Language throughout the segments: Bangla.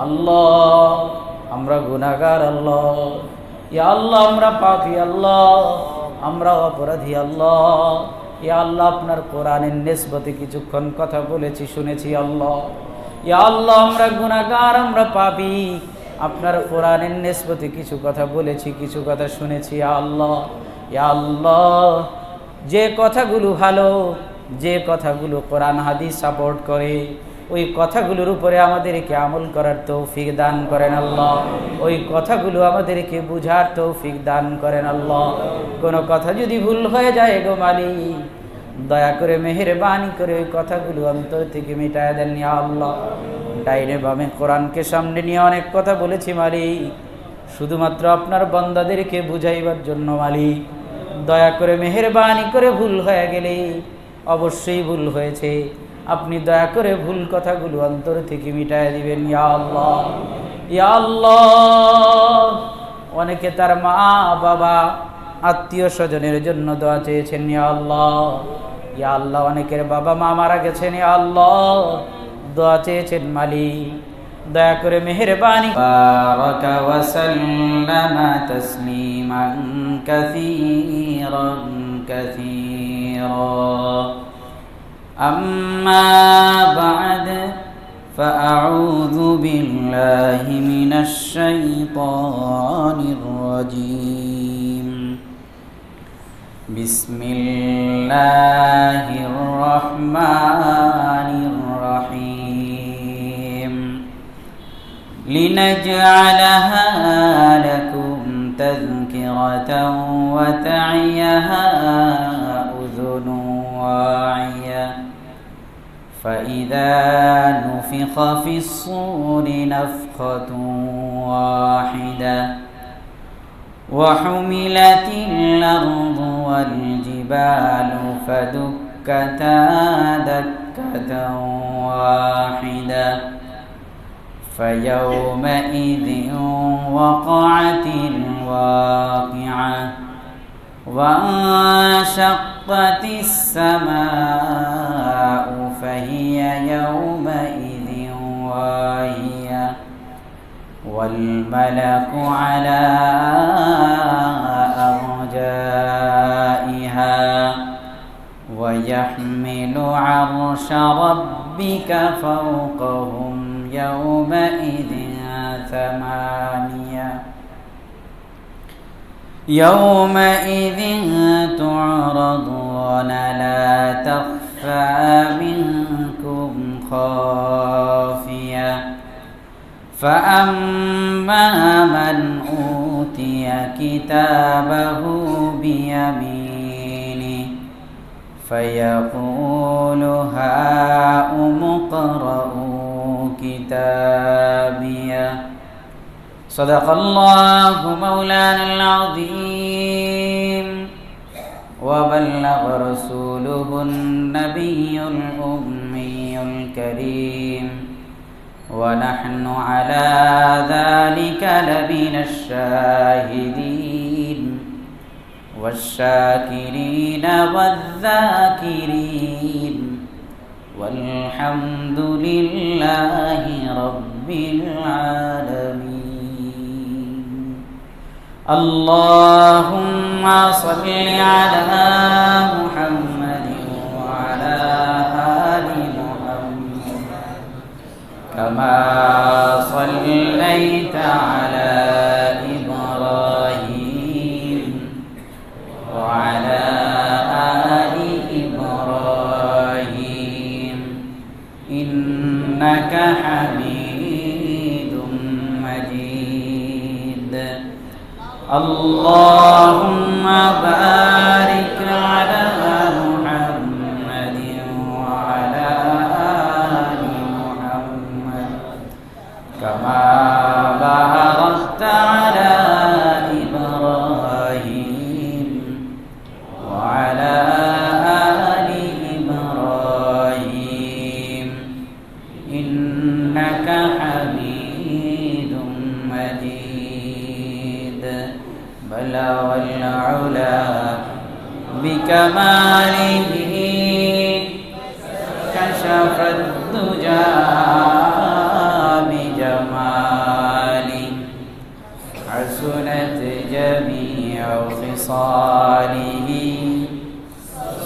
আল্লাহ আমরা গুনাহগার আল্লাহ, ইয়া আল্লাহ আমরা পাপী আল্লাহ, আমরা অপরাধী আল্লাহ। ইয়া আল্লাহ আপনার কোরআনের নিসবতে কিছুক্ষণ কথা বলেছি শুনেছি আল্লাহ। ইয়া আল্লাহ আমরা গুনাহগার, আমরা পাপী, আপনার কোরআনের নিসবতে কিছু কথা বলেছি, কিছু কথা শুনেছি আল্লাহ। ইয়া আল্লাহ যে কথাগুলো ভালো, যে কথাগুলো কোরআন হাদিস সাপোর্ট করে, ওই কথাগুলোর উপরে আমাদেরকে আমল করার তৌফিক দান করেন আল্লাহ। ওই কথাগুলো আমাদেরকে বুঝার তৌফিক দান করেন আল্লাহ। কোনো কথা যদি ভুল হয়ে যায় গো মালিক, দয়া করে মেহেরবানি করে ওই কথাগুলো অন্তর থেকে মিটায় দেন ইয়া আল্লাহ। ডাইনে বামে কোরআনকে সামনে নিয়ে অনেক কথা বলেছি মালিক, শুধুমাত্র আপনার বান্দাদেরকে বুঝাইবার জন্য মালিক। দয়া করে মেহেরবানি করে ভুল হয়ে গেলে, অবশ্যই ভুল হয়েছে, আপনি দয়া করে ভুল কথাগুলো অন্তর থেকে মিটায় দিবেন ইয়া আল্লাহ। ইয়া আল্লাহ অনেকে তার মা বাবা আত্মীয় স্বজনের জন্য দোয়া চেয়েছেন ইয়া আল্লাহ। ইয়া আল্লাহ অনেকের বাবা মা মারা গেছেন ইয়া আল্লাহ, দোয়া চেয়েছেন মালিক। দয়া করে মেহেরবানি বারাকা ওয়া সাল্লামা তাসলিমান কাসীরান কাসীরা। আম্মা বা'দ ফাআউযু বিল্লাহি মিনাশ শাইতানির রাজীম। বিসমিল্লাহির রহমানির রহিম। লিনাজআলাহা লাকুম তাযকিরাতাও ওয়া তা'ইয়াহা উযুনুন ওয়া'িয়া। فإذا نفخ في الصور نفخة واحدة وحملت الأرض والجبال فدكتا دكة واحدة فيومئذ وقعت الواقعة وانشقت السماء فهي يومئذ واهية والملك على أرجائها ويحمل عرش ربك فوقهم يومئذ ثمانية. يومئذ تعرضون لا تخفى منكم خافية فأما من أوتي كتابه بيمينه فيقول هاؤم اقرءوا كتابيه. صدق الله مولانا العظيم وبلغ رسوله النبي الأمي الكريم ونحن على ذلك لمن الشاهدين والشاكرين والذاكرين والحمد لله رب العالمين. اللهم صل على محمد وعلى آل محمد كما صليت على إبراهيم وعلى آل إبراهيم إنك حميد مجيد. اللهم بارك على محمد وعلى آل محمد كما باركت على إبراهيم وعلى آل إبراهيم إنك حميد مجيد. بلغ العلا بكماله كشف الدجى بجماله الكمال حسنت جميع خصاله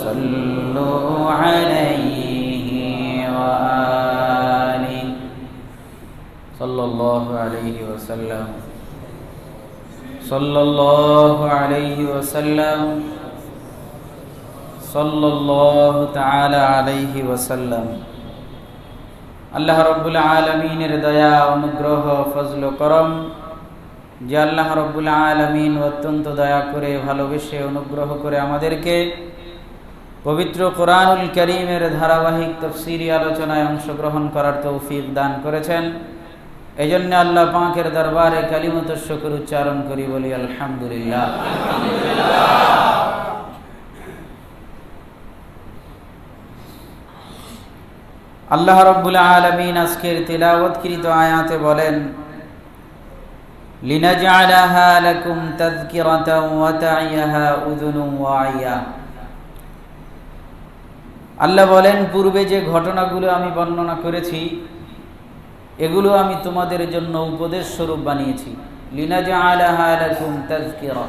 صلوا عليه وآله صلى الله عليه وسلم صلى الله عليه وسلم صلى الله تعالى عليه وسلم আল্লাহ রাব্বুল আলামিনের দয়া অনুগ্রহ ফজল করম যে আল্লাহ রাব্বুল আলামিন অত্যন্ত দয়া করে ভালোবেসে অনুগ্রহ করে আমাদেরকে পবিত্র কোরআনুল কারীমের ধারাবাহিক তাফসীরি আলোচনায় অংশগ্রহণ করার তৌফিক দান করেছেন। এজন্য আল্লাহ পাকের দরবারে কালিমাত শুকর উচ্চারণ করি, বলি আলহামদুলিল্লাহ। আল্লাহ রাব্বুল আলামিন আজকের তিলাওয়াতকৃত আয়াতে বলেন, লিনাজআলাহা লাকুম তাযকিরাতাও ওয়া তা'ইয়াহা উযুনুন ওয়া'ইয়া। আল্লাহ বলেন, পূর্বে যে ঘটনাগুলো আমি বর্ণনা করেছি এগুলো আমি তোমাদের জন্য উপদেশ স্বরূপ বানিয়েছি। লিনাজআলাহা লাকুম তাযকিরা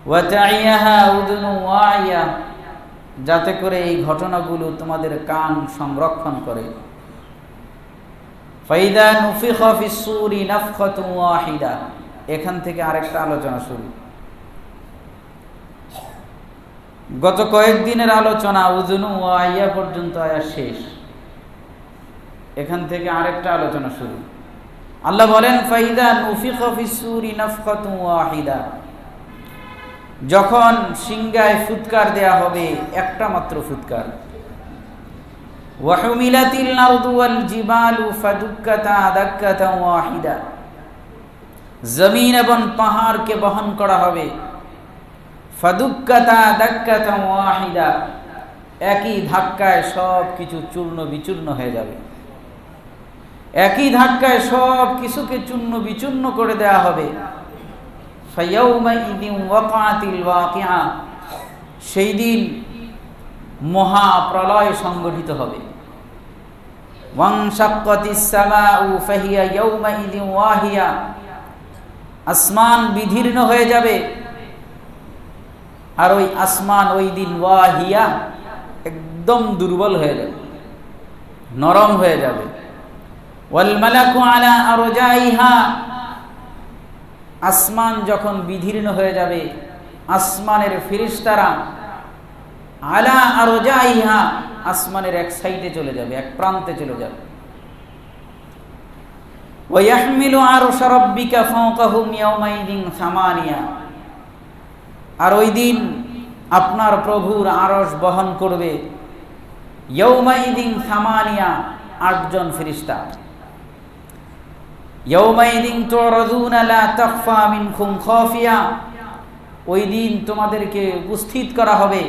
ওয়া তা'ইয়াহা উযুনুন ওয়া'ইয়া, যাতে করে এই ঘটনাগুলো তোমাদের কান সংরক্ষণ করে। ফাইদা নুফিখা ফিস-সূরি নাফখাতুন ওয়াহিদা, এখান থেকে আরেকটা আলোচনা শুরু। গত কয়েকদিনের আলোচনা উযুনু ওয়াইয়া পর্যন্ত আয়াত শেষ, এখান থেকে আরেকটা আলোচনা শুরু। আল্লাহ বলেন, ফাইদা নুফিখা ফিস-সূরি নাফখাতুন ওয়াহিদা, যখন সিংহায় ফুৎকার দেয়া হবে, একটা মাত্র ফুৎকার। ওয়া হুমিলাতিল আরদু ওয়াল জিবালু ফাদুক্কাতা দাক্কাতান ওয়াহিদা, জমিন এবং পাহাড়কে বহন করা হবে। ফাদুক্কাতা দাক্কাতান ওয়াহিদা, একই ধাক্কায় সব কিছু চূর্ণ বিচূর্ণ হয়ে যাবে। একই ধাক্কায় সব কিছুকে চূর্ণ বিচূর্ণ করে দেয়া হবে। ফায়াউমাইযিন ওয়াকাআতিল ওয়াকিআ, সেই দিন মহা প্রলয় সংগঠিত হবে। ওয়ানশাক্কাতিস সামাউ ফাহিয়া ইয়াউমাইযিন ওয়াহিয়া, আসমান বিদীর্ণ হয়ে যাবে, আর ওই আসমান ওই দিন ওয়াহিয়া, একদম দুর্বল হয়ে যাবে, নরম হয়ে যাবে। ওয়াল মালাকু আলা আরজাইহা, আসমান যখন বিদীর্ণ হয়ে যাবে, আসমানের ফেরেশতারা আলা আরজাইহা, আসমানের এক সাইডে চলে যাবে, এক প্রান্তে চলে যাবে। ওয়া ইয়াহমিলু আরশা রাব্বিকা ফাওকাহুম ইয়াওমাইযিন সামানিয়া, আর ওই দিন আপনার প্রভুর আরশ বহন করবে ইয়াওমাইযিন সামানিয়া, ৮ জন ফেরেশতা। ইয়াওমাইযিন তুরাদুনা লা তাখফা মিনকুম খাফিয়া, ওই দিন তোমাদেরকে উপস্থিত করা হবে,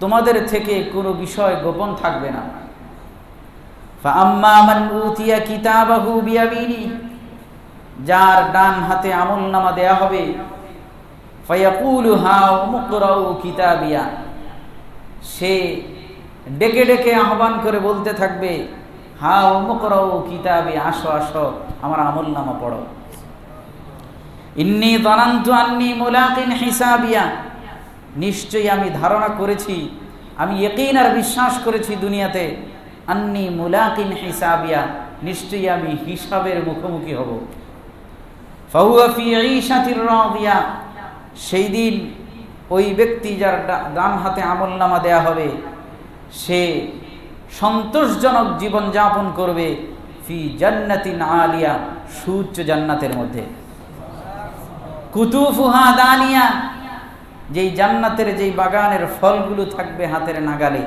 তোমাদের থেকে কোনো বিষয় গোপন থাকবে না। ফাআম্মা মান উতিয়া কিতাবাহু বিয়ামিনি, যার ডান হাতে আমলনামা দেয়া হবে, ফায়াকুলু হাউ মুকরাউ কিতাবিয়া, সে ডেকে ডেকে আহ্বান করে বলতে থাকবে, হাউ মুকরাউ কিতাবি, আসো আসো আমার আমলনামা পড়ো। ইন্নী যানানতু আন্নী মুলাকিন হিসাবিয়া, নিশ্চয়ই আমি ধারণা করেছি, আমি ইয়াকিন আর বিশ্বাস করেছি দুনিয়াতে, আন্নী মুলাকিন হিসাবিয়া, নিশ্চয়ই আমি হিসাবের মুখোমুখি হব। ফাহুয়া ফি ঈশাতির রাদিয়া, সেই দিন ওই ব্যক্তি যার ডান হাতে আমলনামা দেয়া হবে, সে সন্তোষজনক জীবন যাপন করবে। ফি জান্নাতিন আলিয়া, সুউচ্চ জান্নাতের মধ্যে। কুতুফুহা দানিয়া, যেই জান্নাতের যেই বাগানের ফলগুলো থাকবে হাতের নাগালে।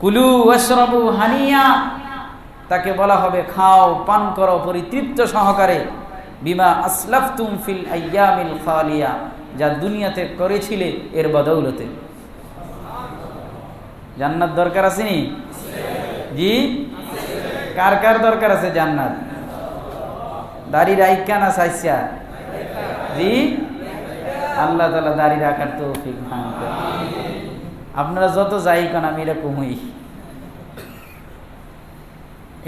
কুলু ওয়াশরাবু হানিয়া, তাকে বলা হবে খাও পান করো পরিতৃপ্ত সহকারে। বিমা আসলাফতুম ফিল আইয়ামিল খালিয়া, যা দুনিয়াতে করেছিলে এর বদৌলতে। জান্নাত দরকার আছে নি? জি, কার কার দরকার আছে জান্নাত? দাড়ি রাইখা না সাইসা? জি, আল্লাহ তাআলা দাড়ি রাখার তৌফিক দান করুন। আপনারা যত যাই কেন আমি এরকমই।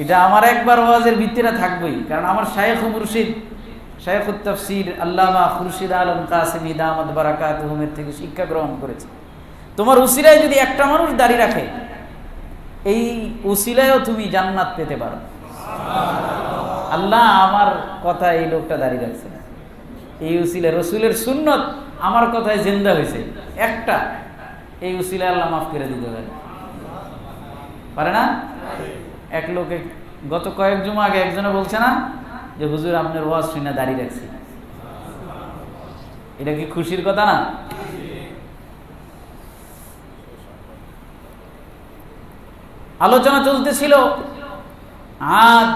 এটা আমার একবার ওয়াজের ভিত্তিটা থাকবেই, কারণ আমার শায়েখ মুর্শিদ শায়েখুত তাফসীর আল্লামা খুরশিদ আলম কাসেমী দামাত বারাকাতুহুমের থেকে শিক্ষা গ্রহণ করেছে। তোমার উসিলায় যদি একটা মানুষ দাঁড়িয়ে রাখে, এই উসিলায়ও তুমি জান্নাত পেতে পারো। আল্লাহ আমার কথা এই লোকটা দাঁড়িয়ে রাখছে, এই উসিলায় রসুলের সুন্নত আমার কথায় জিন্দা হয়েছে একটা, এই উসিলায় আল্লাহ মাফ করে দিতে পারে না? এক লোকে গত কয়েক জুমা আগে একজনে বলছে না যে হুজুর আপনার ওয়াজ শুনে দাঁড়িয়ে রাখছি, এটা কি খুশির কথা না? আলোচনা চলতেছিল আদ,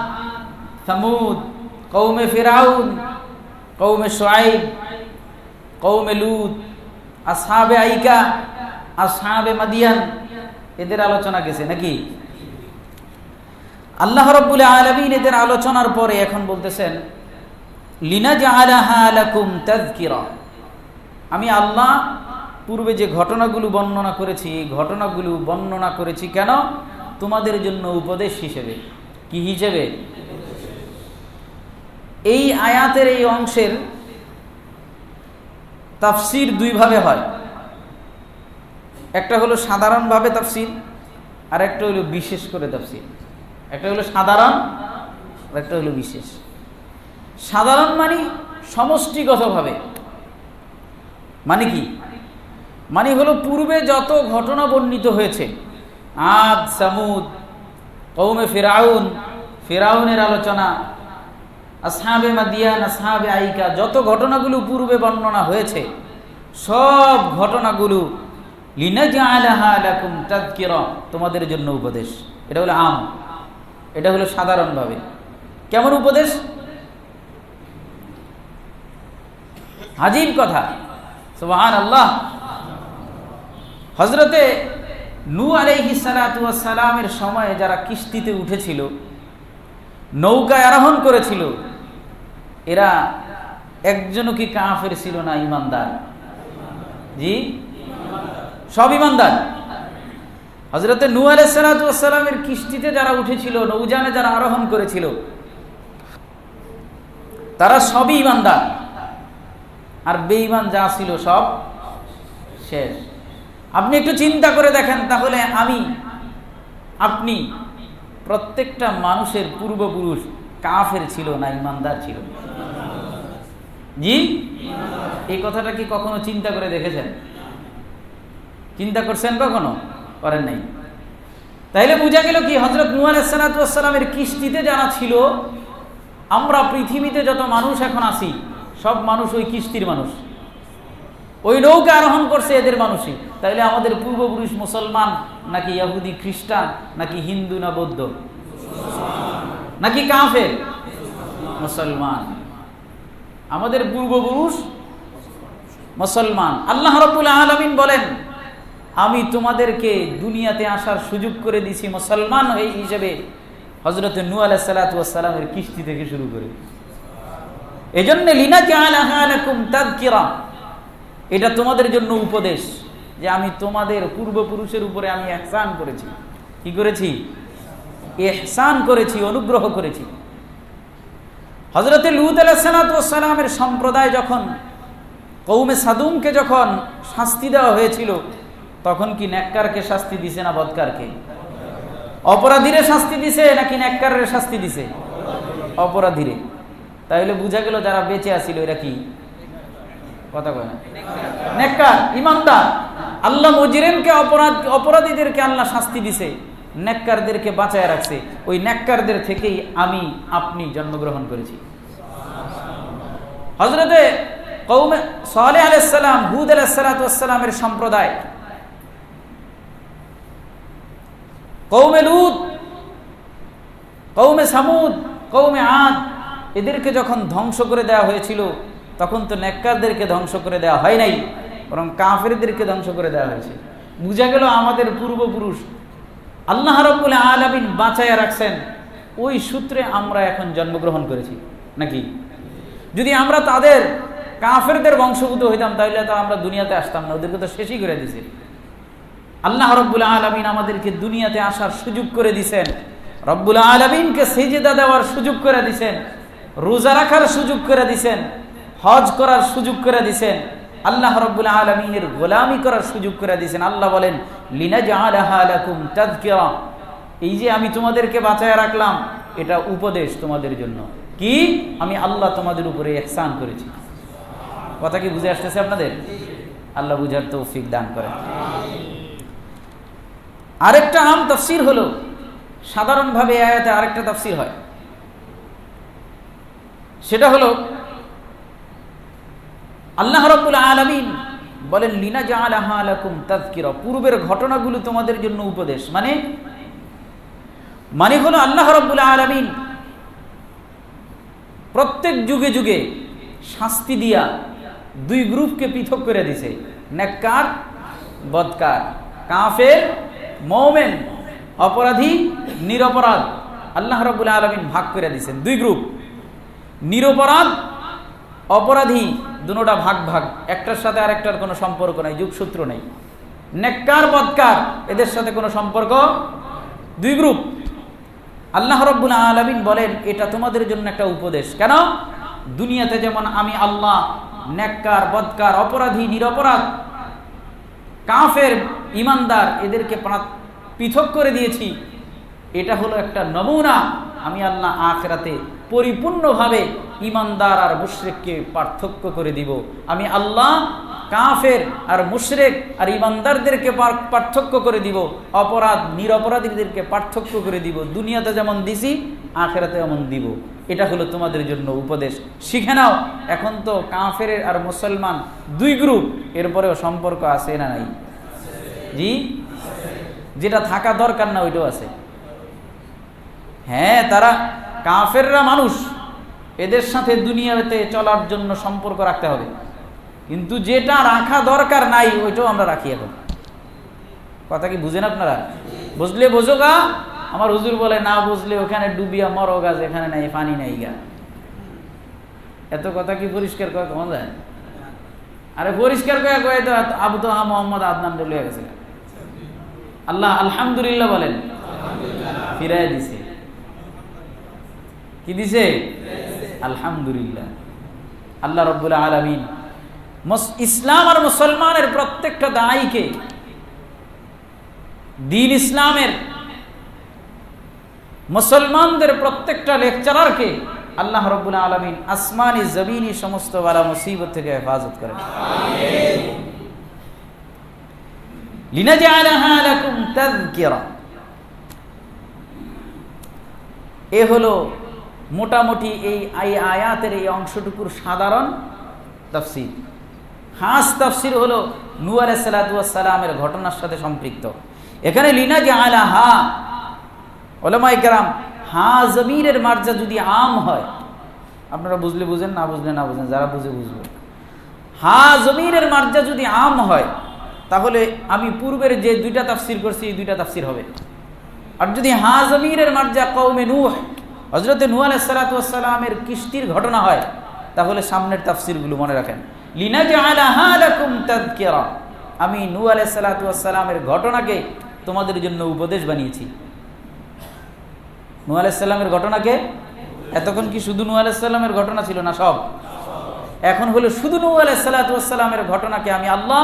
সামুদ, কওমে ফিরাউন, কওমে শুআইব, কওমে লূত, আসহাবে আইকা, আসহাবে মাদিয়ান, এদের আলোচনা গেছে নাকি? আল্লাহ রাব্বুল আলামিন এদের আলোচনার পরে এখন বলতেছেন লিনাজআলাহা লাকুম তাযকিরা। আমি আল্লাহ পূর্বে যে ঘটনাগুলো বর্ণনা করেছি, এই ঘটনাগুলো বর্ণনা করেছি কেন? তোমাদের জন্য উপদেশ হিসেবে। কি হিসেবে? এই আয়াতের এই অংশের তাফসীর দুই ভাবে হয়, একটা হলো সাধারণভাবে তাফসীর, আর একটা হলো বিশেষ করে তাফসীর। একটা হলো সাধারণ আর একটা হলো বিশেষ। সাধারণ মানে সমষ্টিগতভাবে, মানে কি? মানে হলো পূর্বে যত ঘটনা বর্ণিত হয়েছে, আদ, সামুদ, কওমে ফিরাউন, ফিরাউনের আলোচনা, আসহাবে মাদিয়ান, আসহাবে আইকা, যত ঘটনাগুলো পূর্বে বর্ণনা হয়েছে সব ঘটনাগুলো লিনাজআলাহা লাকুম তাযকিরা, তোমাদের জন্য উপদেশ। এটা হলো আম, এটা হলো সাধারণভাবে। কেমন উপদেশ? আজীব কথা, সুবহানাল্লাহ। হযরতে নূহ আলাইহিস সালাতু ওয়াস সালামের সময়ে যারা কিস্তিতে উঠেছিল, নৌকায় আরোহণ করেছিল, এরা একজনও কি কাফের ছিল না? ঈমানদার। জি, সব ঈমানদার। হযরতে নূহ আলাইহিস সালাতু ওয়াস সালামের কিস্তিতে যারা উঠেছিল, নৌযানে যারা আরোহণ করেছিল, তারা সবই ঈমানদার। আর বেঈমান যা ছিল সব শেষ। আপনি একটু চিন্তা করে দেখেন, তাহলে আমি, আপনি, প্রত্যেকটা মানুষের পূর্বপুরুষ কাফের ছিল না ঈমানদার ছিল? জি, এই কথাটা কি কখনো চিন্তা করে দেখেছেন? চিন্তা করছেন কখনো? করেন নাই। তাইলে বোঝা গেল কি, হযরত নূহ আলাইহিস সালাতু ওয়াস সালামের কিস্তিতে যারা ছিল, আমরা পৃথিবীতে যত মানুষ এখন আছি সব মানুষ ওই কিস্তির মানুষ, ওই নৌকা আরোহণ করছে এদের মানুষই। তাইলে আমাদের পূর্বপুরুষ মুসলমান নাকি ইহুদি খ্রিস্টান নাকি হিন্দু না বৌদ্ধ নাকি কাফের? মুসলমান। আমাদের পূর্বপুরুষ মুসলমান। আল্লাহ রাব্বুল আলামিন বলেন, আমি তোমাদেরকে দুনিয়াতে আসার সুযোগ করে দিছি মুসলমান হয়ে হিসেবে, হযরত নূহ আলাইহিস সালাতু ওয়াস সালামের কিস্তি থেকে শুরু করে। এজন্য লিনাজআলাহা লাকুম তাযকিরা, এটা তোমাদের জন্য উপদেশ যে আমি তোমাদের পূর্বপুরুষের উপরে আমি ইহসান করেছি। কি করেছি? ইহসান করেছি, অনুগ্রহ করেছি। হযরতে লূত আলাইহিস সালাতু ওয়াস সালামের সম্প্রদায় যখন কওমে সাদুমকে যখন শাস্তি দেওয়া হয়েছিল, তখন কি নেককারকে শাস্তি দিছে না বদকারকে? অপরাধীরে শাস্তি দিছে নাকি নেককারের শাস্তি দিছে? অপরাধীরে। তাইলে বুঝা গেল যারা বেঁচে আছিল এরা কি? কথা কয় না, নেককার, ঈমানদার। আল্লাহ মুজরিমকে, অপরাধীদেরকে আল্লাহ শাস্তি দিছে, নেককারদেরকে বাঁচায় রাখছে। ওই নেককারদের থেকেই আমি, আপনি জন্মগ্রহণ করেছি। হযরতে কওমে সালেহ আলাইহিস সালাম, হুদ আলাইহিস সালাতু ওয়াস সালামের সম্প্রদায়, কওমে লূত, কওমে সামুদ, কওমে আদ, এদেরকে যখন ধ্বংস করে দেওয়া হয়েছিল, তখন তো নেককারদেরকে ধ্বংস করে দেওয়া হয় নাই, বরং কাফেরদেরকে ধ্বংস করে দেওয়া হয়েছে। বুঝা গেল আমাদের পূর্বপুরুষ আল্লাহ রাব্বুল আলামিন বাঁচাইয়া রাখছেন, ওই সূত্রে আমরা এখন জন্মগ্রহণ করেছি নাকি? যদি আমরা তাদের কাফেরদের বংশভূত হইতাম তাহলে তো আমরা দুনিয়াতে আসতাম না, ওদেরকে তো শেষই করে দিয়েছে। আল্লাহ রাব্বুল আলামিন আমাদেরকে দুনিয়াতে আসার সুযোগ করে দিয়েছেন, রব্বুল আলামিনকে সিজদা দেওয়ার সুযোগ করে দিয়েছেন, রোজা রাখার সুযোগ করে দিয়েছেন, হজ করার সুযোগ করে দিয়েছেন, আল্লাহ রব্বুল আলামিনের গোলামি করার সুযোগ করে দিয়েছেন। আল্লাহ বলেন লিনাজআলাহা লাকুম তাযকিরা, এই যে আমি তোমাদেরকে বাঁচায় রাখলাম এটা উপদেশ তোমাদের জন্য। কি? আমি আল্লাহ তোমাদের উপরে ইহসান করেছি। কথা কি বুঝে আসতেছে আপনাদের? আল্লাহ বুঝার তৌফিক দান করেন। আরেকটা আম তাফসীর হলো, সাধারণভাবে আয়াতে আরেকটা তাফসীর হয়, সেটা হলো আল্লাহ রাব্বুল আলামিন বলেন লিনাজআলাহা লাকুম তাযকিরা, পূর্বের ঘটনাগুলো তোমাদের জন্য উপদেশ। মানে হলো আল্লাহ রাব্বুল আলামিন প্রত্যেক যুগে যুগে শাস্তি দিয়া দুই গ্রুপকে পৃথক করে দিয়েছে, নেককার বদকার, কাফের মুমিন, অপরাধী নিরপরাধ। আল্লাহ রাব্বুল আলামিন ভাগ করে দিয়েছেন দুই গ্রুপ, নিরপরাধ অপরাধী দুটোটা ভাগ ভাগ, একটার সাথে আরেকটার কোনো সম্পর্ক নাই, যোগসূত্র নেই। নেককার বদকার এদের সাথে কোনো সম্পর্ক, দুই গ্রুপ। আল্লাহ রাব্বুল আলামিন বলেন এটা তোমাদের জন্য একটা উপদেশ। কেন? দুনিয়াতে যেমন আমি আল্লাহ নেককার বদকার অপরাধী নিরপরাধ কাফের ইমানদার এদেরকে পৃথক করে দিয়েছি, এটা হলো একটা নমুনা। আমি আল্লাহ আখিরাতে পরিপূর্ণভাবে ইমানদার আর মুশরিককে পার্থক্য করে দিব। আমি আল্লাহ কাফের আর মুশরিক আর ইমানদারদেরকে পার্থক্য করে দিব, অপরাধ নিরপরাধীদেরকে পার্থক্য করে দিব। দুনিয়াতে যেমন দিছি আখিরাতে এমন দিব। এটা হলো তোমাদের জন্য উপদেশ, শিখে নাও। এখন তো কাফের আর মুসলমান দুই গ্রুপ, এরপরেও সম্পর্ক আছে না নাই? জি, যেটা থাকা দরকার না ওইটাও আছে। হ্যাঁ, তারা কাফেররা মানুষ, এদের সাথে দুনিয়াতে চলার জন্য সম্পর্ক রাখতে হবে, কিন্তু যেটা রাখা দরকার নাই ওইটাও আমরা রাখি। এখন কথা কি বুঝেন আপনারা? বুঝলে বোঝো গা। আমার হুজুর বলে না বুঝলে ওখানে ডুবিয়া মরো গা, যেখানে নাই পানি নাই গা। এত কথা কি পরিষ্কার কয়ে কমা যায়? আরে পরিষ্কার কয়ে কয়ে তো আবু তো মোহাম্মদ আদনান ডলিয়া গেছে। আল্লাহ আলহামদুলিল্লাহ বলেন, ফিরাই দিছে। কি দিছে? আলহামদুলিল্লাহ। আল্লাহ রাব্বুল আলামিন ইসলাম আর মুসলমানের প্রত্যেকটা দায়ীকে, দ্বীন ইসলামের মুসলমানদের প্রত্যেকটা লেকচারারকে আল্লাহ রাব্বুল আলামিন আসমানি জমিনি সমস্ত বালা মুসিবত থেকে হেফাজত করেন। আমিন। লিনাজআলাহা লাকুম তাযকিরা, এ হলো মোটামুটি এই আয়াতের এই অংশটুকুর সাধারণ তাফসীর। খাস তাফসীর হলো নূহ আলাইহিস সালাতু ওয়াস সালামের ঘটনার সাথে সম্পৃক্ত। এখানে লিনাজআলাহা, উলামায়ে কেরাম, হা জমিরের মার্জা যদি আম হয়, আপনারা বুঝলে বুঝেন, না বুঝলে না বুঝেন, যারা বুঝে বুঝবে। হা জমিরের মার্জা যদি আম হয় তাহলে আমি পূর্বের যে দুইটা তাফসীর করছি এই দুইটা তাফসীর হবে। আর যদি হা জমিরের মার্জা কওমে নূহ, হযরতে নূহ আলাইহিস সালাতু ওয়াস সালামের কিস্তির ঘটনা হয়, তাহলে সামনের তাফসীরগুলো মনে রাখেন। লিনাজআলাহা লাকুম তাযকিরা, আমি নূহ আলাইহিস সালাতু ওয়াস সালামের ঘটনাকে তোমাদের জন্য উপদেশ বানিয়েছি। নূহ আলাইহিস সালামের ঘটনাকে, এতক্ষণ কি শুধু নূহ আলাইহিস সালামের ঘটনা ছিল না সব? এখন হলো শুধু নূহ আলাইহিস সালাতু ওয়াস সালামের ঘটনাকে আমি আল্লাহ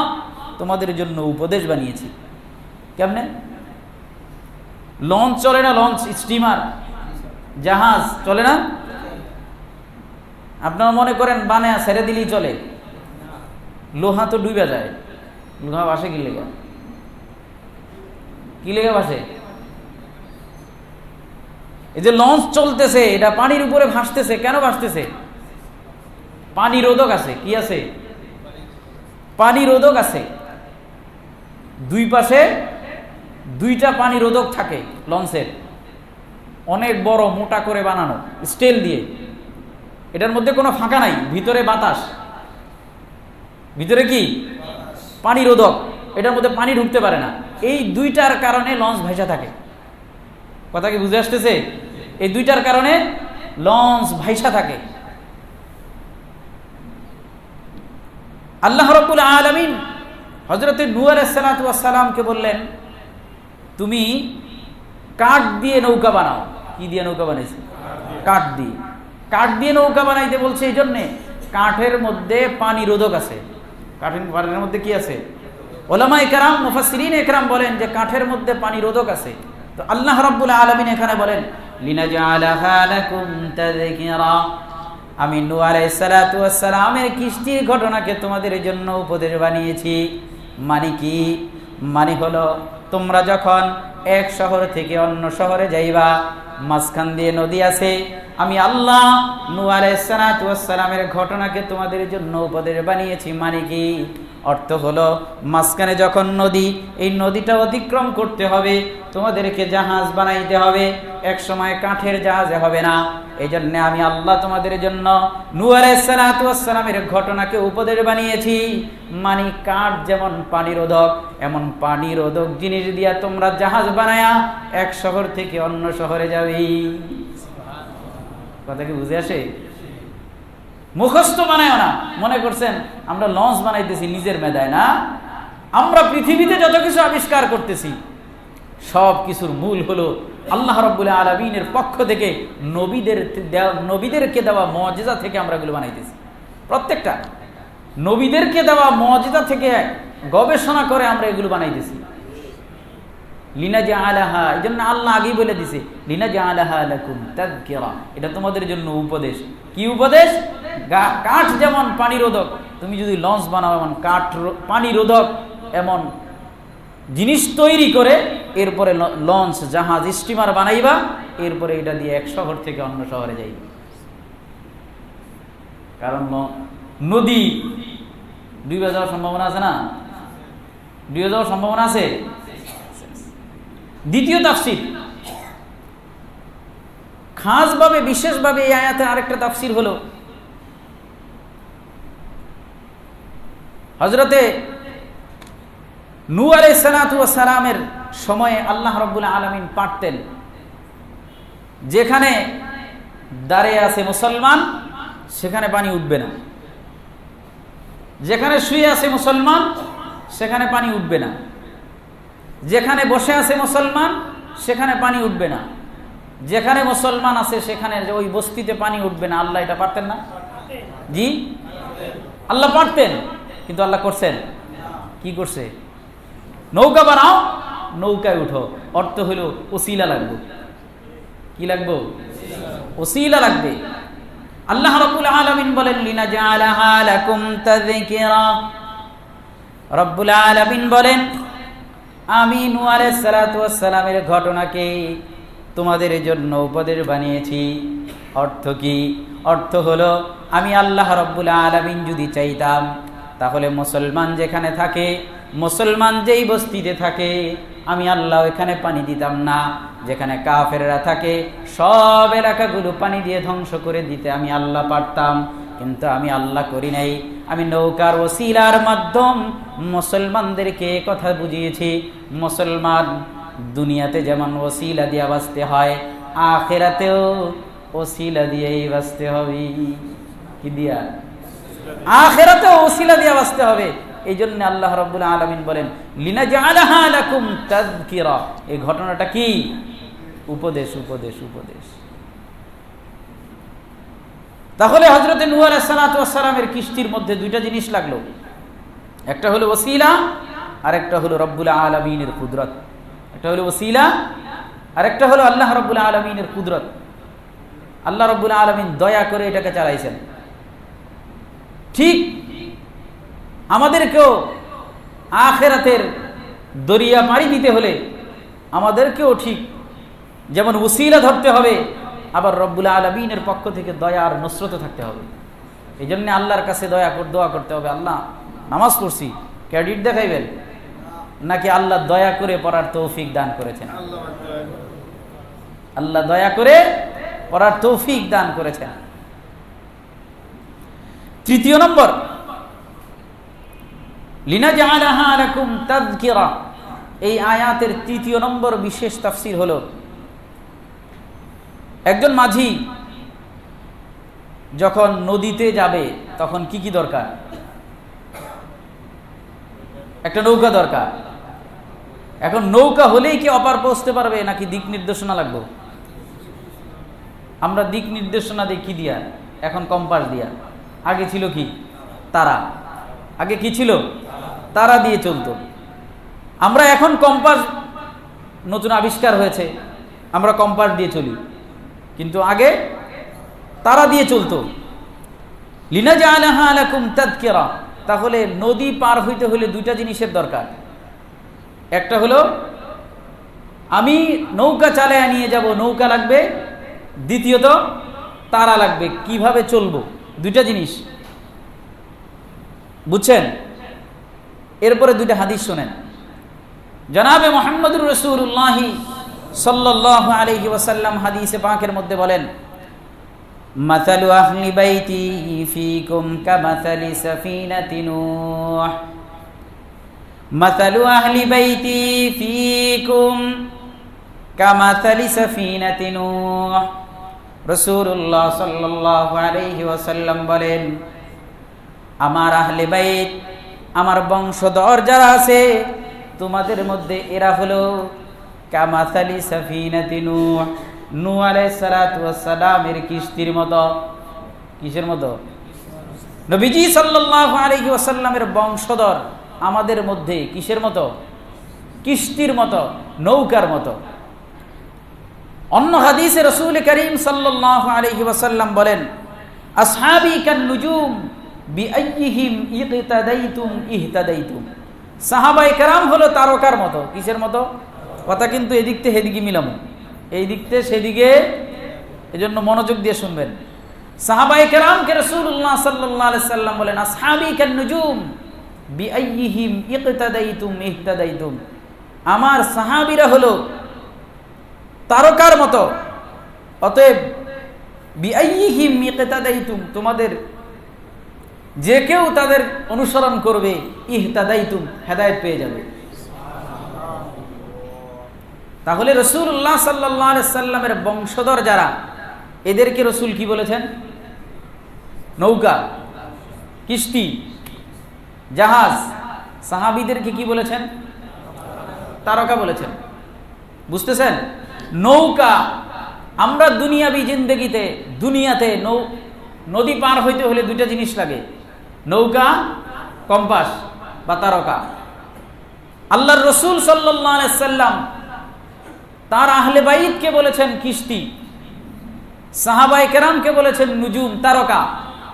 তোমাদের জন্য উপদেশ বানিয়েছি। কেমনে? লঞ্চ চলে না, লঞ্চ স্টিমার জাহাজ চলে না? আপনারা মনে করেন বানায়া ছেড়ে দিলেই চলে? লোহা তো ডুবে যায়। লোহা ভাসে কি লেগে? কি লেগে ভাসে? এই যে লঞ্চ চলতেছে, এটা পানির উপরে ভাসতেছে। কেন ভাসতেছে? পানি রোধক আছে। কি আছে? পানি রোধক আছে। দুই পাশে দুইটা পানি রোধক থাকে লঞ্চের, অনেক বড় মোটা করে বানানো স্টিল দিয়ে। এটার মধ্যে কোনো ফাঁকা নাই, ভিতরে বাতাস, ভিতরে কি পানি রোধক, এটার মধ্যে পানি ঢুকতে পারে না। এই দুইটার কারণে লঞ্চ ভাইসা থাকে। কথা কি বুঝে আসতেছে? এই দুইটার কারণে লঞ্চ ভাইসা থাকে। আল্লাহ রাব্বুল আলামিন হযরতে নূহ আলাইহিস সালাতু ওয়াস সালামকে বললেন, তুমি কাঠ দিয়ে নৌকা বানাও। কি দিয়ে নৌকা বানাইছে? কাঠ দিয়ে। কাঠ দিয়ে নৌকা বানাইতে বলছে এই জন্যে, কাঠের মধ্যে পানি রোধক আছে। কাঠের মধ্যে কি আছে? ওলামায়ে কেরাম, মুফাসসিরিন একরাম বলেন যে কাঠের মধ্যে পানি রোধক আছে। তো আল্লাহ রাব্বুল আলামিন এখানে বলেন লিনাজআলাহা লাকুম তাযকিরা, আমি নূহ আলাইহিস সালাতু ওয়াস সালামের কিস্তির ঘটনাকে তোমাদের জন্য উপদেশ বানিয়েছি। মানে কি? মানে হলো তোমরা যখন এক শহর থেকে অন্য শহরে যাইবা, মাঝখান দিয়ে নদী আছে, আমি আল্লাহ নূহ আলাইহিস সালাতু ওয়াস সালামের ঘটনাকে তোমাদের জন্য উপদেশ বানিয়েছি। মানে কি? অর্থ হলো মাঝখানে যখন নদী, এই নদীটা অতিক্রম করতে হবে, তোমাদেরকে জাহাজ বানাইতে হবে। এক সময় কাঠের জাহাজে হবে না। এই জন্য আমি আল্লাহ তোমাদের জন্য নূহ আলাইহিস সালাতু ওয়াস সালামের ঘটনাকে উপদেশ বানিয়েছি। মানে কাঠ যেমন পানি রোধক, এমন পানি রোধক জিনিস দিয়া তোমরা জাহাজ বানায়া এক শহর থেকে অন্য শহরে যাবে। কথা কি বুঝে আসে? মুখস্থ বানায় না। মনে করছেন আমরা লঞ্চ বানাইতেছি নিজের মেধায়? না, আমরা পৃথিবীতে যত কিছু আবিষ্কার করতেছি সব কিছুর মূল হলো আল্লাহ রাব্বুল আলামিনের পক্ষ থেকে নবীদেরকে দেওয়া মুজিজা থেকে আমরা এগুলো বানাইতেছি। প্রত্যেকটা নবীদেরকে দেওয়া মুজিজা থেকে গবেষণা করে আমরা এগুলো বানাইতেছি। লিনাজআলাহা, এই জন্য আল্লাহ আগেই বলে দিছে লিনাজআলাহা লাকুম তাযকিরা, এটা তোমাদের জন্য উপদেশ। কি উপদেশ? কাঠ যেমন পানি রোধক, তুমি যদি লঞ্চ বানাও এমন কাঠ পানি রোধক এমন জিনিস তৈরি করে এরপরে লঞ্চ, জাহাজ, স্টিমার বানাইবা, এরপরে এটা দিয়ে এক শহর থেকে অন্য শহরে যাইবে। কারণ নদী ডুবে যাওয়ার সম্ভাবনা আছে না? ডুবে যাওয়ার সম্ভাবনা আছে। দ্বিতীয় তাফসীর, খাসভাবে বিশেষভাবে এই আয়াতের আরেকটা তাফসীর হলো হযরতে নূহ আলাইহিস সালাতু ওয়াস সালামের সময়ে আল্লাহ রাব্বুল আলামিন পারতেন যেখানে দাঁড়িয়ে আছে মুসলমান সেখানে পানি উঠবে না, যেখানে শুয়ে আছে মুসলমান সেখানে পানি উঠবে না, যেখানে বসে আছে মুসলমান সেখানে পানি উঠবে না, যেখানে মুসলমান আছে সেখানে ওই বস্তিতে পানি উঠবে না। আল্লাহ এটা পারতেন না? জি, আল্লাহ পারতেন, কিন্তু আল্লাহ করছেন কি? করছে নৌকা বানাও, নৌকায় উঠো। অর্থ হলো ওসিলা লাগবে। কি লাগবে? ওসিলা লাগবে। আল্লাহ রাব্বুল আলামিন বলেন লিনাজআলাহা লাকুম তাযকিরা, রাব্বুল আলামিন বলেন আমি নূহ আলাইহিস সালাতু ওয়াস সালামের ঘটনাকে তোমাদের জন্য উপদেশ বানিয়েছি। অর্থ কি? অর্থ হলো আমি আল্লাহ রাব্বুল আলামিন যদি চাইতাম তাহলে মুসলমান যেখানে থাকে, মুসলমান যেই বস্তিতে থাকে, আমি আল্লাহ এখানে পানি দিতাম না। যেখানে কাফেররা থাকে সব এলাকাগুলো পানি দিয়ে ধ্বংস করে দিতে আমি আল্লাহ পারতাম, কিন্তু আমি আল্লাহ করি নাই। আমি নৌকার ওসিলার মাধ্যম মুসলমানদেরকে কথা বুঝিয়েছি। মুসলমান দুনিয়াতে যেমন ওসিলা দিয়ে বাঁচতে হয়, আখিরাতেও ওসিলা দিয়েই বাঁচতে হবে। কি দিয়া? আখিরাতেও ওসিলা দিয়ে বাঁচতে হবে। এই জন্য আল্লাহ রাব্বুল আলামিন বলেন লিনাজআলাহা লাকুম তাযকিরা। এই ঘটনাটা কি? উপদেশ, উপদেশ, উপদেশ। তাহলে হযরতে নূহ আলাইহিস সালাতু ওয়াস সালামের কিস্তির মধ্যে দুইটা জিনিস লাগলো, একটা হলো ওসিলা আর একটা হলো রব্বুল আলামিনের কুদরত। একটা হলো ওসিলা আর একটা হলো আল্লাহ রব্বুল আলামিনের কুদরত। আল্লাহ রব্বুল আলামিন দয়া করে এটাকে চালাইছেন। ঠিক আমাদেরকেও আখিরাতের দরিয়া পাড়ি দিতে হলে আমাদেরকেও ঠিক যেমন ওসিলা ধরতে হবে, আবার রব্বুল আলামিনের পক্ষ থেকে দয়া আর নুসরত থাকতে হবে। এই জন্য আল্লাহর কাছে দোয়া করতে হবে, আল্লাহ নামাজ পড়ছি ক্রেডিট দেখাইবেন নাকি আল্লাহ দয়া করে পড়ার তৌফিক দান করেছেন? আল্লাহ দয়া করে পড়ার তৌফিক দান করেছেন। তৃতীয় নম্বর, লিনাজআলাহা লাকুম তাযকিরা, এই আয়াতের তৃতীয় নম্বর বিশেষ তাফসীর হলো একজন মাঝি যখন নদীতে যাবে তখন কি কি দরকার? একটা নৌকা দরকার। এখন নৌকা হলেই কি অপার পৌঁছতে পারবে নাকি দিক নির্দেশনা লাগবে? আমরা দিক নির্দেশনা দিই কি দিয়া? এখন কম্পাস দিয়া। আগে ছিল কি? তারা। আগে কি ছিল? তারা দিয়ে চলতো। আমরা এখন কম্পাস নতুন আবিষ্কার হয়েছে, আমরা কম্পাস দিয়ে চলি, কিন্তু আগে তারা দিয়ে চলতো। লিনাজআলাহা লাকুম তাযকিরা। তাহলে নদী পার হইতে হলে দুইটা জিনিসের দরকার। একটা হলো আমি নৌকা চালায় নিয়ে যাব, নৌকা লাগবে। দ্বিতীয়ত তারা লাগবে। কিভাবে চলবো? দুইটা জিনিস, বুঝছেন? এরপরে দুইটা হাদিস শোনেন। জনাবে মুহাম্মদুর রাসূলুল্লাহ সাল্লাল্লাহু আলাইহি ওয়াসাল্লাম হাদিসে পাকের মধ্যে বলেন, মাসালু আহলি বাইতি ফীকুম কামাসালি সাফিনাতি নূহ। মাসালু আহলি বাইতি ফীকুম কামাসালি সাফিনাতি নূহ। রাসূলুল্লাহ সাল্লাল্লাহু আলাইহি ওয়াসাল্লাম বলেন, আমার আহলে বাইত, আমার বংশধর যারা আছে তোমাদের মধ্যে এরা হলো কামাসালি সাফিনাতি নূহ, নূহ আলাইহিস সালাতু ওয়াস সালামের কিস্তির মতো। কিসের মতো? নবীজি সাল্লাল্লাহু আলাইহি ওয়াসাল্লামের বংশধর আমাদের মধ্যে কিসের মতো? কিস্তির মতো, নৌকার মতো। অন্য হাদিসে রাসূল করিম সাল্লাল্লাহু আলাইহি ওয়াসাল্লাম বলেন, আসহাবি কান নুজুম বিআইয়িহিম ইকতাদাইতুম ইহতাদাইতুম। সাহাবায়ে কেরাম হলো তারকার মতো। কিসের মতো? কথা কিন্তু এদিক থেকে এদিকে মিলামো, এই দিক থেকে সেদিকে, এজন্য মনোযোগ দিয়ে শুনবেন। সাহাবায়ে কেরামকে রাসূলুল্লাহ সাল্লাল্লাহু আলাইহি সাল্লাম বলেন, আসহাবি কান নুজুম বিআইয়িহিম ইকতাদাইতুম ইহতাদাইতুম। আমার সাহাবীরা হলো তারকার মতো, অতএব বিআইয়িহিম ইকতাদাইতুম, তোমাদের যে কেউ তাদের অনুসরণ করবে, ইহতাদাইতুম, হেদায়েত পেয়ে যাবে। তাহলে রাসূলুল্লাহ সাল্লাল্লাহু আলাইহি সাল্লামের বংশধর যারা, এদেরকে রাসূল কি বলেছেন? নৌকা, কিস্তি, জাহাজ। সাহাবীদেরকে কি বলেছেন? তারকা বলেছেন। বুঝতেছেন? নৌকা, আমরা দুনিয়াবি জিন্দেগিতে, দুনিয়াতে নদী পার হইতে হলে দুইটা জিনিস লাগে, নৌকা, কম্পাস বা তারকা। আল্লাহর রাসূল সাল্লাল্লাহু আলাইহি সাল্লাম তার আহলে বাইতকে বলেছেন কিস্তি, সাহাবায়ে কেরামকে বলেছেন নুজুম, তারকা।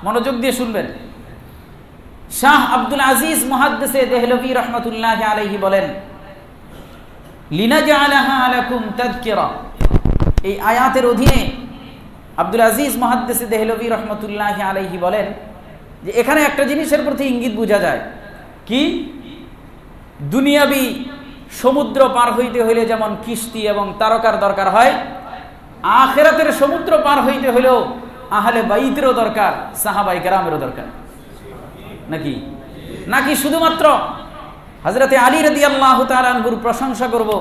মনোযোগ দিয়ে শুনবেন। শাহ আব্দুল আজিজ মুহাদ্দিসে দেহলভী রাহমাতুল্লাহি আলাইহি বলেন, লিনাজআলাহা লাকুম তাযকিরা। এই আয়াতের অধীনে আব্দুল আজিজ মুহাদ্দিসে দেহলভী রাহমাতুল্লাহি আলাইহি বলেন যে এখানে একটা জিনিসের প্রতি ইঙ্গিত বোঝা যায়। কি? দুনিয়াবি সমুদ্র পার হইতে হইলে যেমন কিস্তি এবং তারকার দরকার হয়, আখিরাতের সমুদ্র পার হইতে হলেও আহলে বাইতেরও দরকার, সাহাবায়ে কেরামেরও দরকার। নাকি নাকি শুধুমাত্র হযরতে আলী রাদিয়াল্লাহু তাআলা আনহুর প্রশংসা করব,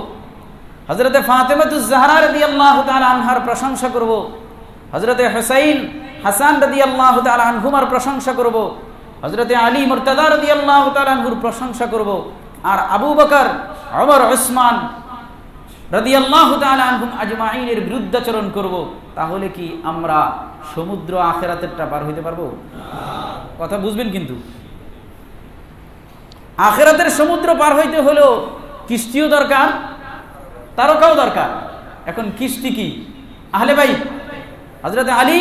হযরতে ফাতেমাতুজ জাহরা রাদিয়াল্লাহু তাআলা আনহার প্রশংসা করব, হযরতে হুসাইন হাসান রাদিয়াল্লাহু তাআলা আনহুমার প্রশংসা করব, হযরতে আলী মুর্তজা রাদিয়াল্লাহু তাআলা আনহুর প্রশংসা করব, আর আবু বকর, ওমর, উসমান রাদিয়াল্লাহু তাআলা আনহুম আজমাইনের বিরুদ্ধাচরণ করব, তাহলে কি আমরা সমুদ্র আখিরাতেরটা পার হইতে পারবো? কথা বুঝবেন কিন্তু। আখিরাতের সমুদ্র পার হইতে হলেও কিস্তিও দরকার, তারকাও দরকার। এখন কিস্তি কি? আহলে বাইত, হযরতে আলী,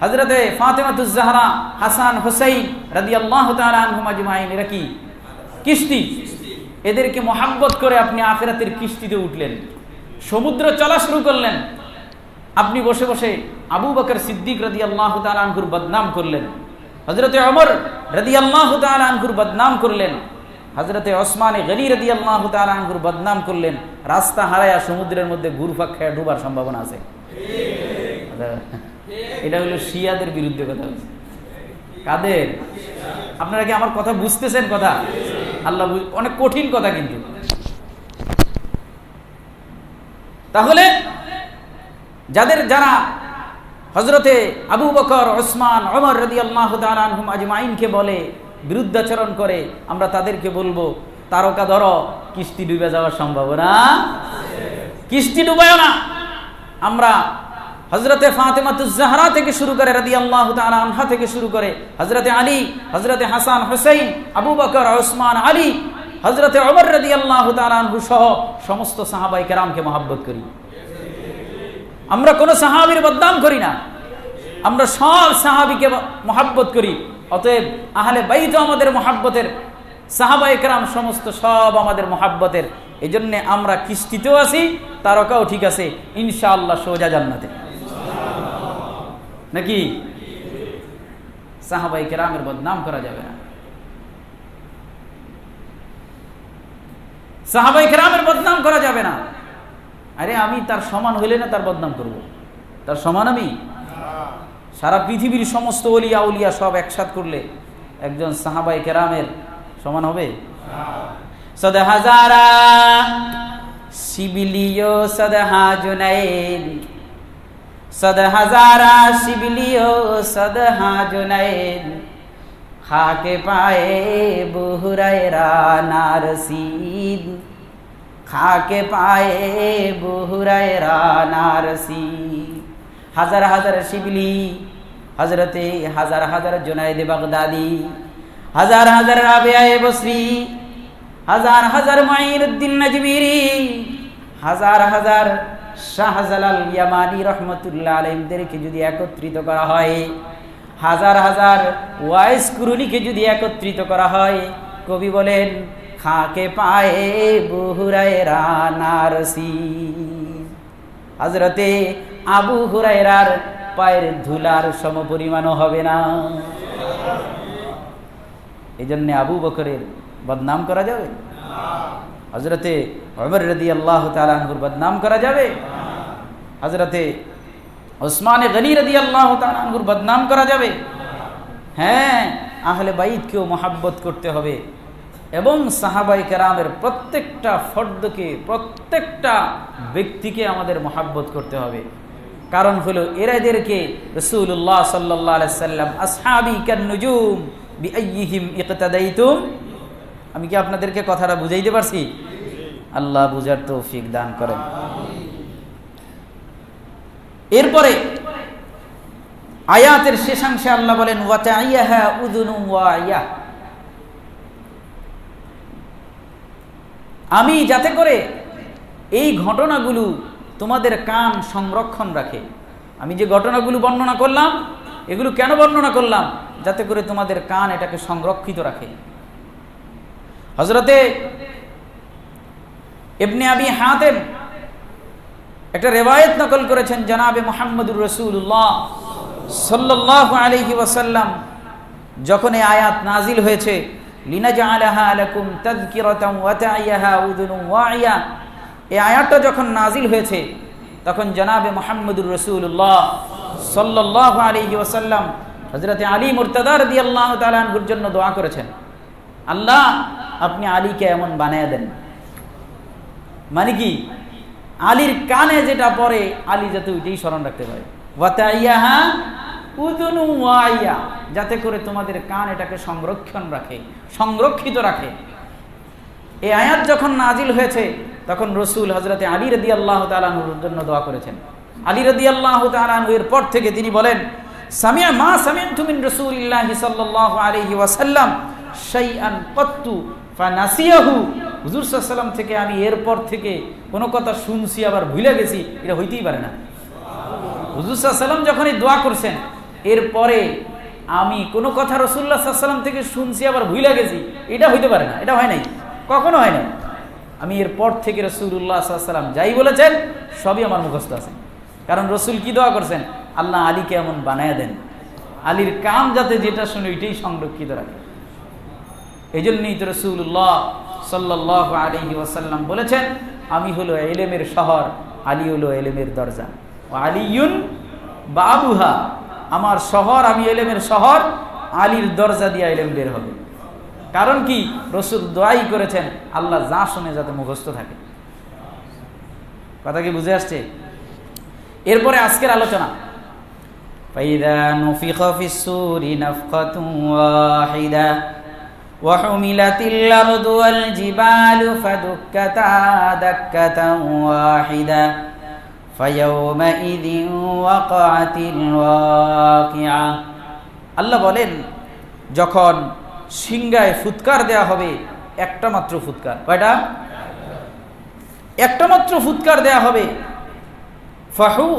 হযরতে ফাতেমাতুজ জাহরা, হাসান, হুসাইন রাদিয়াল্লাহু তাআলা আনহুম আজমাইন, এরা কি? কিস্তি। এদেরকে মহাব্বত করে আপনি আখিরাতের কিস্তিতে উঠলেন, সমুদ্র চলা শুরু করলেন। আপনি বসে বসে আবু বকর সিদ্দিক রাদিয়াল্লাহু তাআলা আনহুর বদনাম করলেন, হযরতে ওমর রাদিয়াল্লাহু তাআলা আনহুর বদনাম করলেন, হযরতে ওসমান গনি রাদিয়াল্লাহু তাআলা আনহুর বদনাম করলেন। রাস্তা হারায়া সমুদ্রের মধ্যে ঘুরপাক খেয়ে ডুবার সম্ভাবনা আছে। এটা হলো শিয়াদের বিরুদ্ধে কথা। কাদের? আপনারা কি আমার কথা বুঝতেছেন? কথা আল্লাহ, অনেক কঠিন কথা কিন্তু। তাহলে যারা হযরতে আবু বকর, ওসমান, ওমর রাদিয়াল্লাহু তাআলা আনহুম আজমাইনকে বলে, বিরুদ্ধাচরণ করে, আমরা তাদেরকে বলবো তারকা ধরো, কিস্তি ডুবে যাওয়ার সম্ভাবনা, কিস্তি ডুবায় না। আমরা হযরতে ফাতেমাতুজ জাহরা থেকে শুরু করে রাদিয়াল্লাহু তাআলা আনহা থেকে শুরু করে হযরতে আলী, হযরতে হাসান হুসাইন, আবু বকর, ওসমান, আলী, হযরতে ওমর রাদিয়াল্লাহু তাআলা আনহু সহ সমস্ত সাহাবায়ে কেরামকে মহব্বত করি। আমরা কোন সাহাবীর বদনাম করি না, আমরা সব সাহাবীকে মহব্বত করি। অতএব আহলে বাইতও আমাদের মহব্বতের, সাহাবায়ে কেরাম সমস্ত সব আমাদের মহব্বতের। এই জন্য আমরা কিস্তিতেও আছি, তারকাও ঠিক আছে, ইনশাআল্লাহ সোজা জান্নাতে, নাকি? সাহাবায়ে কেরামের বদনাম করা যাবে না, সাহাবায়ে কেরামের বদনাম করা যাবে না। আরে আমি তার সমান হইলে না তার বদনাম করব? তার সমান আমি? সারা পৃথিবীর সমস্ত ওলিয়া উলিয়া সব একসাথ করলে একজন সাহাবায়ে কেরামের সমান হবে? সদ হাজারা শিবিলিও সদহা জুনাইন, সদ হাজারা শিবিলিও সদহা জুনাইন, খাকে পায়ে বুহুরায়রা নারসিদ, খাকে পায়ে বুহুরায়রা নারসিদ। হাজার হাজার শিবলি, হজরতে হাজার হাজার জুনায়েদ বাগদাদি, হাজার হাজার রাবিয়ায়ে বসরি, হাজার হাজার মাইনুদ্দিন নাজমিরি, হাজার হাজার শাহজালাল ইয়ামানি রহমতুল্লাহ আলাইহিদেরকে যদি একত্রিত করা হয়, হাজার হাজার ওয়াইস কুরুনিকে যদি একত্রিত করা হয়, কবি বলেন খাকে পায়ে বুহুরায়রা নারসি। হযরতে আবু হুরায়রার পায়ের ধুলার সমপরিমাণও হবে না। এই জন্য আবু বকরের বদনাম করা যাবে? হযরতে ওমর রাদিয়াল্লাহু তাআলা আনহুর বদনাম করা যাবে? হযরতে ওসমান গনি রাদিয়াল্লাহু তাআলা আনহুর বদনাম করা যাবে? হ্যাঁ, আহলে বাইতকেও মহব্বত করতে হবে এবং সাহাবায়ে কেরামের প্রত্যেকটা ফর্দকে, প্রত্যেকটা ব্যক্তিকে আমাদের মহব্বত করতে হবে। কারণ হলো এরাদেরকে রাসূলুল্লাহ সাল্লাল্লাহু আলাইহি সাল্লাম আসহাবি কান নুজুম বিআইয়িহিম ইকতাদাইতুম। আমি কি আপনাদেরকে কথাটা বুঝাইতে পারছি? আল্লাহ বুঝার তৌফিক দান করেন। এরপরে আয়াতের শেষাংশে আল্লাহ বলেন ওয়াতাইয়াহা উযুনুন ওয়াইয়া, আমি যাতে করে এই ঘটনাগুলো তোমাদের কান সংরক্ষণ রাখে। আমি যে ঘটনাগুলো বর্ণনা করলাম, এগুলো কেন বর্ণনা করলাম? যাতে করে তোমাদের কান এটাকে সংরক্ষিত রাখে। হযরতে ইবনে আবি হাতেম একটা রিওয়ায়াত নকল করেছেন, জনাবে মুহাম্মদুর রাসূলুল্লাহ সাল্লাল্লাহু আলাইহি ওয়াসাল্লাম যখন এই আয়াত নাজিল হয়েছে, লিনাজআলাহা লাকুম তাযকিরাতান ওয়া তাইয়াহা উযুনুন ওয়াইয়া, এই আয়াতটা যখন নাজিল হয়েছে তখন জনাবে মুহাম্মদুর রাসূলুল্লাহ সাল্লাল্লাহু আলাইহি ওয়াসাল্লাম হযরতে আলী মুরতাদা রাদিয়াল্লাহু তাআলা আনহুর জন্য দোয়া করেছেন, আল্লাহ আপনি আলীকে এমন বানায়া দেন। মানে কি? আলীর কানে যেটা পড়ে আলী যাতে ওইটাই স্মরণ রাখতে পারে। ওয়া তাইয়াহা উযুনুন ওয়াইয়া, যাতে করে তোমাদের কান এটাকে সংরক্ষণ রাখে, সংরক্ষিত রাখে। এই আয়াত যখন নাজিল হয়েছে তখন রাসূল হযরতে আলী রাদিয়াল্লাহু তাআলা আনহুর জন্য দোয়া করেছেন। আলী রাদিয়াল্লাহু তাআলা আনহু এর পর থেকে তিনি বলেন, সামি'a মা সামি'তু মিন রাসূলিল্লাহি সাল্লাল্লাহু আলাইহি ওয়াসাল্লাম শাইআন কাত্তু ফানাসিয়াহু। হুজুর সাল্লাল্লাহু আলাইহি ওয়াসাল্লাম থেকে আমি এরপর থেকে কোনো কথা শুনছি আবার ভুলে গেছি, এটা হইতেই পারে না। হুজুর সাল্লাল্লাহু আলাইহি ওয়াসাল্লাম যখন এই দোয়া করছেন, এরপরে আমি কোনো কথা রাসূলুল্লাহ সাল্লাল্লাহু আলাইহি ওয়াসাল্লাম থেকে শুনছি আবার ভুলে গেছি, এটা হইতে পারে না, এটা হয় নাই, কখনো হয় না। আমি এরপর থেকে রাসূলুল্লাহ সাল্লাল্লাহু আলাইহি ওয়াসাল্লাম যাই বলেছেন সবই আমার মুখস্থ আছে। কারণ রাসূল কি দোয়া করছেন? আল্লাহ আলীকে এমন বানায়া দেন, আলীর কান যাতে যেটা শুনে ওইটাই সংরক্ষিত রাখে। এই জন্যই তো রাসূলুল্লাহ সাল্লাল্লাহু আলাইহি ওয়াসাল্লাম বলেছেন, আমি হলো ইলমের শহর, আলী হলো ইলমের দরজা। ওয়া আলিয়ুন বাবুহা, আমার শহর, আমি ইলমের শহর, আলীর দরজা দিয়ে ইলম বের হবে। কারণ কি? রাসূল দোয়াই করেছেন আল্লাহ যা শুনে যাতে মুখস্থ থাকে। কথা কি বুঝে আসছে? এরপরে আজকের আলোচনা, ফাইদা নুফিখা ফিস সূরি নাফকাতুন ওয়াহিদা ওয়াহুমিলাতিল আরদু ওয়াল জিবালু ফাদুক্কাতা দাক্কাতান ওয়াহিদা ফায়াউমাইযিন ওয়াকাআতিল ওয়াকিআ। আল্লাহ বলেন, যখন সিংহায় ফুৎকার দেয়া হবে, একটা মাত্র ফুৎকার, কয়টা? একটা মাত্র ফুৎকার দেয়া হবে।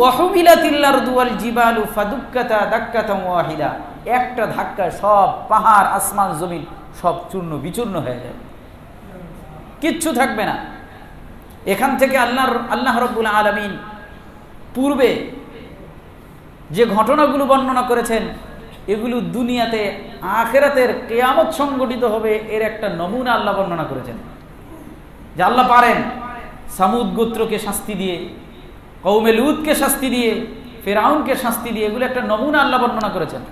ওয়াহুমিলাতিল আরদু ওয়াল জিবালু ফাদুক্কাতা দাক্কাতান ওয়াহিদা, একটা ধাক্কায় সব পাহাড়, আসমান, জমিন সব চূর্ণ বিচূর্ণ হয়ে যাবে, কিচ্ছু থাকবে না। এখান থেকে আল্লাহ রাব্বুল আলামিন পূর্বে যে ঘটনাগুলো বর্ণনা করেছেন, এগুলো দুনিয়াতে আখিরাতের কিয়ামত সংগঠিত হবে এর একটা নমুনা আল্লাহ বর্ণনা করেছেন। যে আল্লাহ পারেন সামুদ গোত্রকে শাস্তি দিয়ে, কওমে লূতকে শাস্তি দিয়ে, ফিরআউনকে শাস্তি দিয়ে, এগুলো একটা নমুনা আল্লাহ বর্ণনা করেছেন।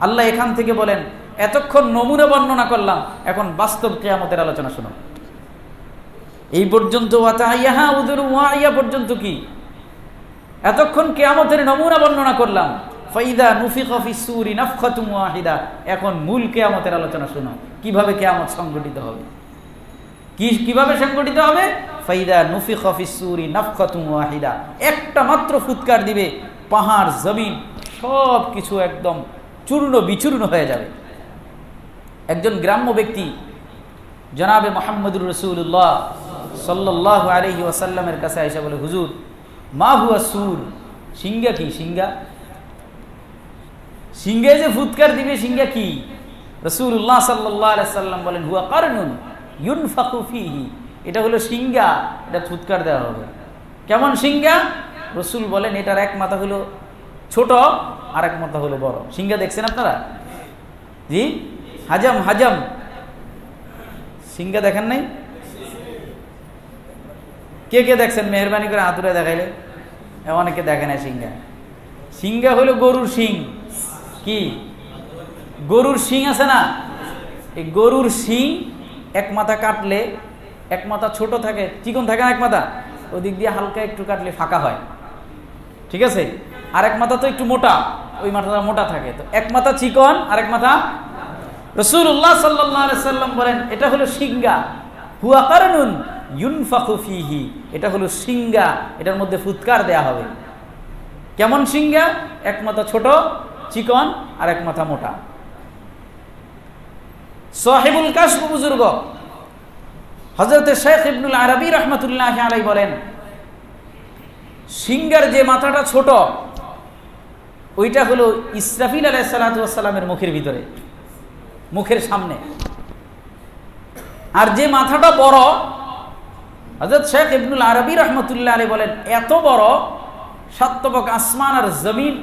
আল্লাহ এখান থেকে বলেন, এতক্ষণ নমুনা বর্ণনা করলাম, এখন বাস্তব কিয়ামতের আলোচনা শোনো। এই পর্যন্ত ওয়াতাইয়াহা উযুরু ওয়াইয়া পর্যন্ত কি? এতক্ষণ কিয়ামতের নমুনা বর্ণনা করলাম। ফাইদা নুফিখা ফিস সূরি নাফখাতুন ওয়াহিদা, এখন মূল কিয়ামতের আলোচনা শোনো, কিভাবে কিয়ামত সংগঠিত হবে। কিভাবে সংগঠিত হবে? ফাইদা নুফিখা ফিস সূরি নাফখাতুন ওয়াহিদা, একটা মাত্র ফুৎকার দিবে, পাহাড়, জমিন সব কিছু একদম চূর্ণ বিচূর্ণ হয়ে যাবে। একজন গ্রাম্য ব্যক্তি জনাবে মুহাম্মদুর রাসূলুল্লাহ সাল্লাল্লাহু আলাইহি ওয়াসাল্লামের কাছে এসে বলে, হুজুর, মা হুয়া সূর, সিংহা কি? সিংহে যে ফুৎকার দিবে, সিংহা কি? রাসূলুল্লাহ সাল্লাল্লাহু আলাইহি ওয়াসাল্লাম বলেন, হুয়া কারনুন ইউনফাখু ফীহি, এটা হলো সিংহা, এটা ফুৎকার দেওয়া হবে। কেমন সিংহা? রাসূল বলেন, এটার এক মাথা হলো ছোট আর এক মাথা হলো বড়। সিংহা দেখছেন আপনারা? জি, হাজম সিংহা দেখেন নাই? কে কে দেখছেন? মেহরবানি করে হাতুড়ে দেখাইলে। অনেকে দেখে না সিংহা হলো গরুর শিং। কি? গরুর শিং আছে না, এই গরুর শিং এক মাথা কাটলে এক মাথা ছোট থাকে, চিকন থাকে না, এক মাথা ওদিক দিয়ে হালকা একটু কাটলে ফাঁকা হয়, ঠিক আছে? আর এক মাথা তো একটু মোটা, ওই মাথাটা মোটা থাকে, তো এক মাথা চিকন আর এক মাথা। রাসূলুল্লাহ সাল্লাল্লাহু আলাইহি সাল্লাম বলেন, এটা হলো সিংহা, হুয়া কারনুন ইউনফাখু ফীহি, এটা হলো সিংহা, এটার মধ্যে ফুৎকার দেয়া হবে। কেমন সিংহা? এক মাথা ছোট চিকন আর এক মাথা মোটা। সাহিবুল কাশফ বুজুর্গ হযরত শেখ ইবনুল আরবী রাহমাতুল্লাহি আলাইহি বলেন, সিংহার যে মাথাটা ছোট, ওইটা হলো ইসরাফিল আলাইহিস সালাতু ওয়াস সালামের মুখের ভিতরে, মুখের সামনে। আর যে মাথাটা বড়, হযরত শেখ ইবনুল আরবী রাহমাতুল্লাহি আলাইহি বলেন, এত বড়, সাতবক আসমান আর জমিন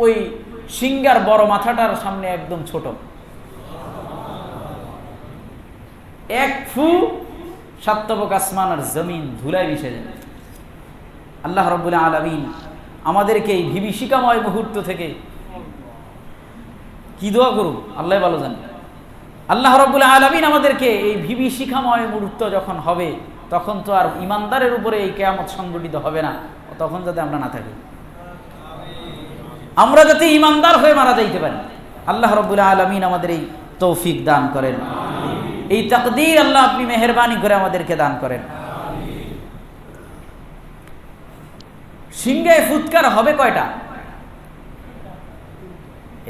ওই সিংহার বড় মাথাটার সামনে একদম ছোট। এক ফু সাতবক আসমান আর জমিন ধুলায় মিশে যাবে। আল্লাহ রাব্বুল আলামিন আমাদেরকে এই বিভীষিকাময় মুহূর্ত থেকে কি দোয়া করুন, আল্লাহ ভালো জানেন। আল্লাহ রাব্বুল আলামিন আমাদেরকে এই বিভীষিকাময় মুহূর্ত যখন হবে, তখন তো আর ইমানদারের উপরে এই কিয়ামত সংগঠিত হবে না, তখন যাতে আমরা না থাকি, আমরা যাতে ইমানদার হয়ে মারা যাইতে পারি। আল্লাহ রাব্বুল আলামিন আমাদের এই তৌফিক দান করেন, এই তাকদীর আল্লাহ আপনি মেহেরবানি করে আমাদেরকে দান করেন। সিংহে ফুৎকার হবে কয়টা?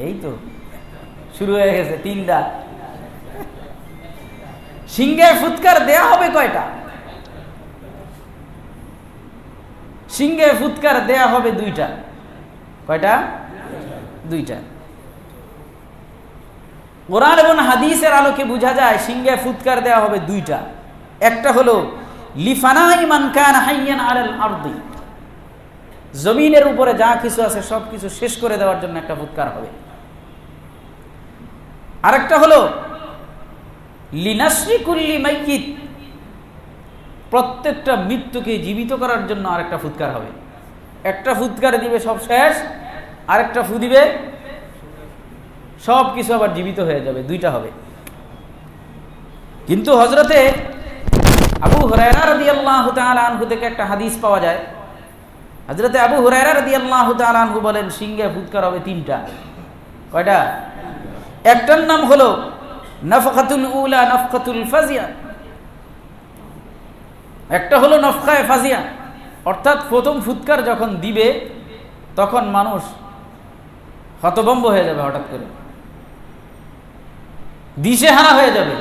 এই তো শুরু হয়ে গেছে, তিনটা। সিংহে ফুৎকার দেয়া হবে কয়টা? সিংহে ফুৎকার দেয়া হবে দুইটা। কয়টা? দুইটা। কোরআন এবং হাদিসের আলোকে বোঝা যায় সিংহে ফুৎকার দেয়া হবে দুইটা। একটা হলো লিফানাই মান কানা হাইয়ান আলাল আরদি, জমিনের উপরে যা কিছু আছে সব কিছু শেষ করে দেওয়ার জন্য একটা ফুৎকার হবে। আরেকটা হলো লিনাসরি কুল্লি মাইয়িত, প্রত্যেকটা মৃত্যুকে জীবিত করার জন্য আরেকটা ফুৎকার হবে। একটা ফুৎকার দিবে সব শেষ, আরেকটা ফু দিবে সব কিছু আবার জীবিত হয়ে যাবে, দুইটা হবে। কিন্তু হযরতে আবু হুরায়রা রাদিয়াল্লাহু তাআলা আনহু থেকে একটা হাদিস পাওয়া যায়। হযরতে আবু হুরায়রা রাদিয়াল্লাহু তাআলা আনহু বলেন, সিংহে ফুৎকার হবে তিনটা। কয়টা? একটার নাম হলো নাফকাতুল উলা নাফকাতুল ফাজিয়া, একটা হলো নফকায়ে ফাজিয়া, অর্থাৎ প্রথম ফুৎকার যখন দিবে তখন মানুষ হতভম্ব হয়ে যাবে, হঠাৎ করে দিশেহারা হয়ে যাবে,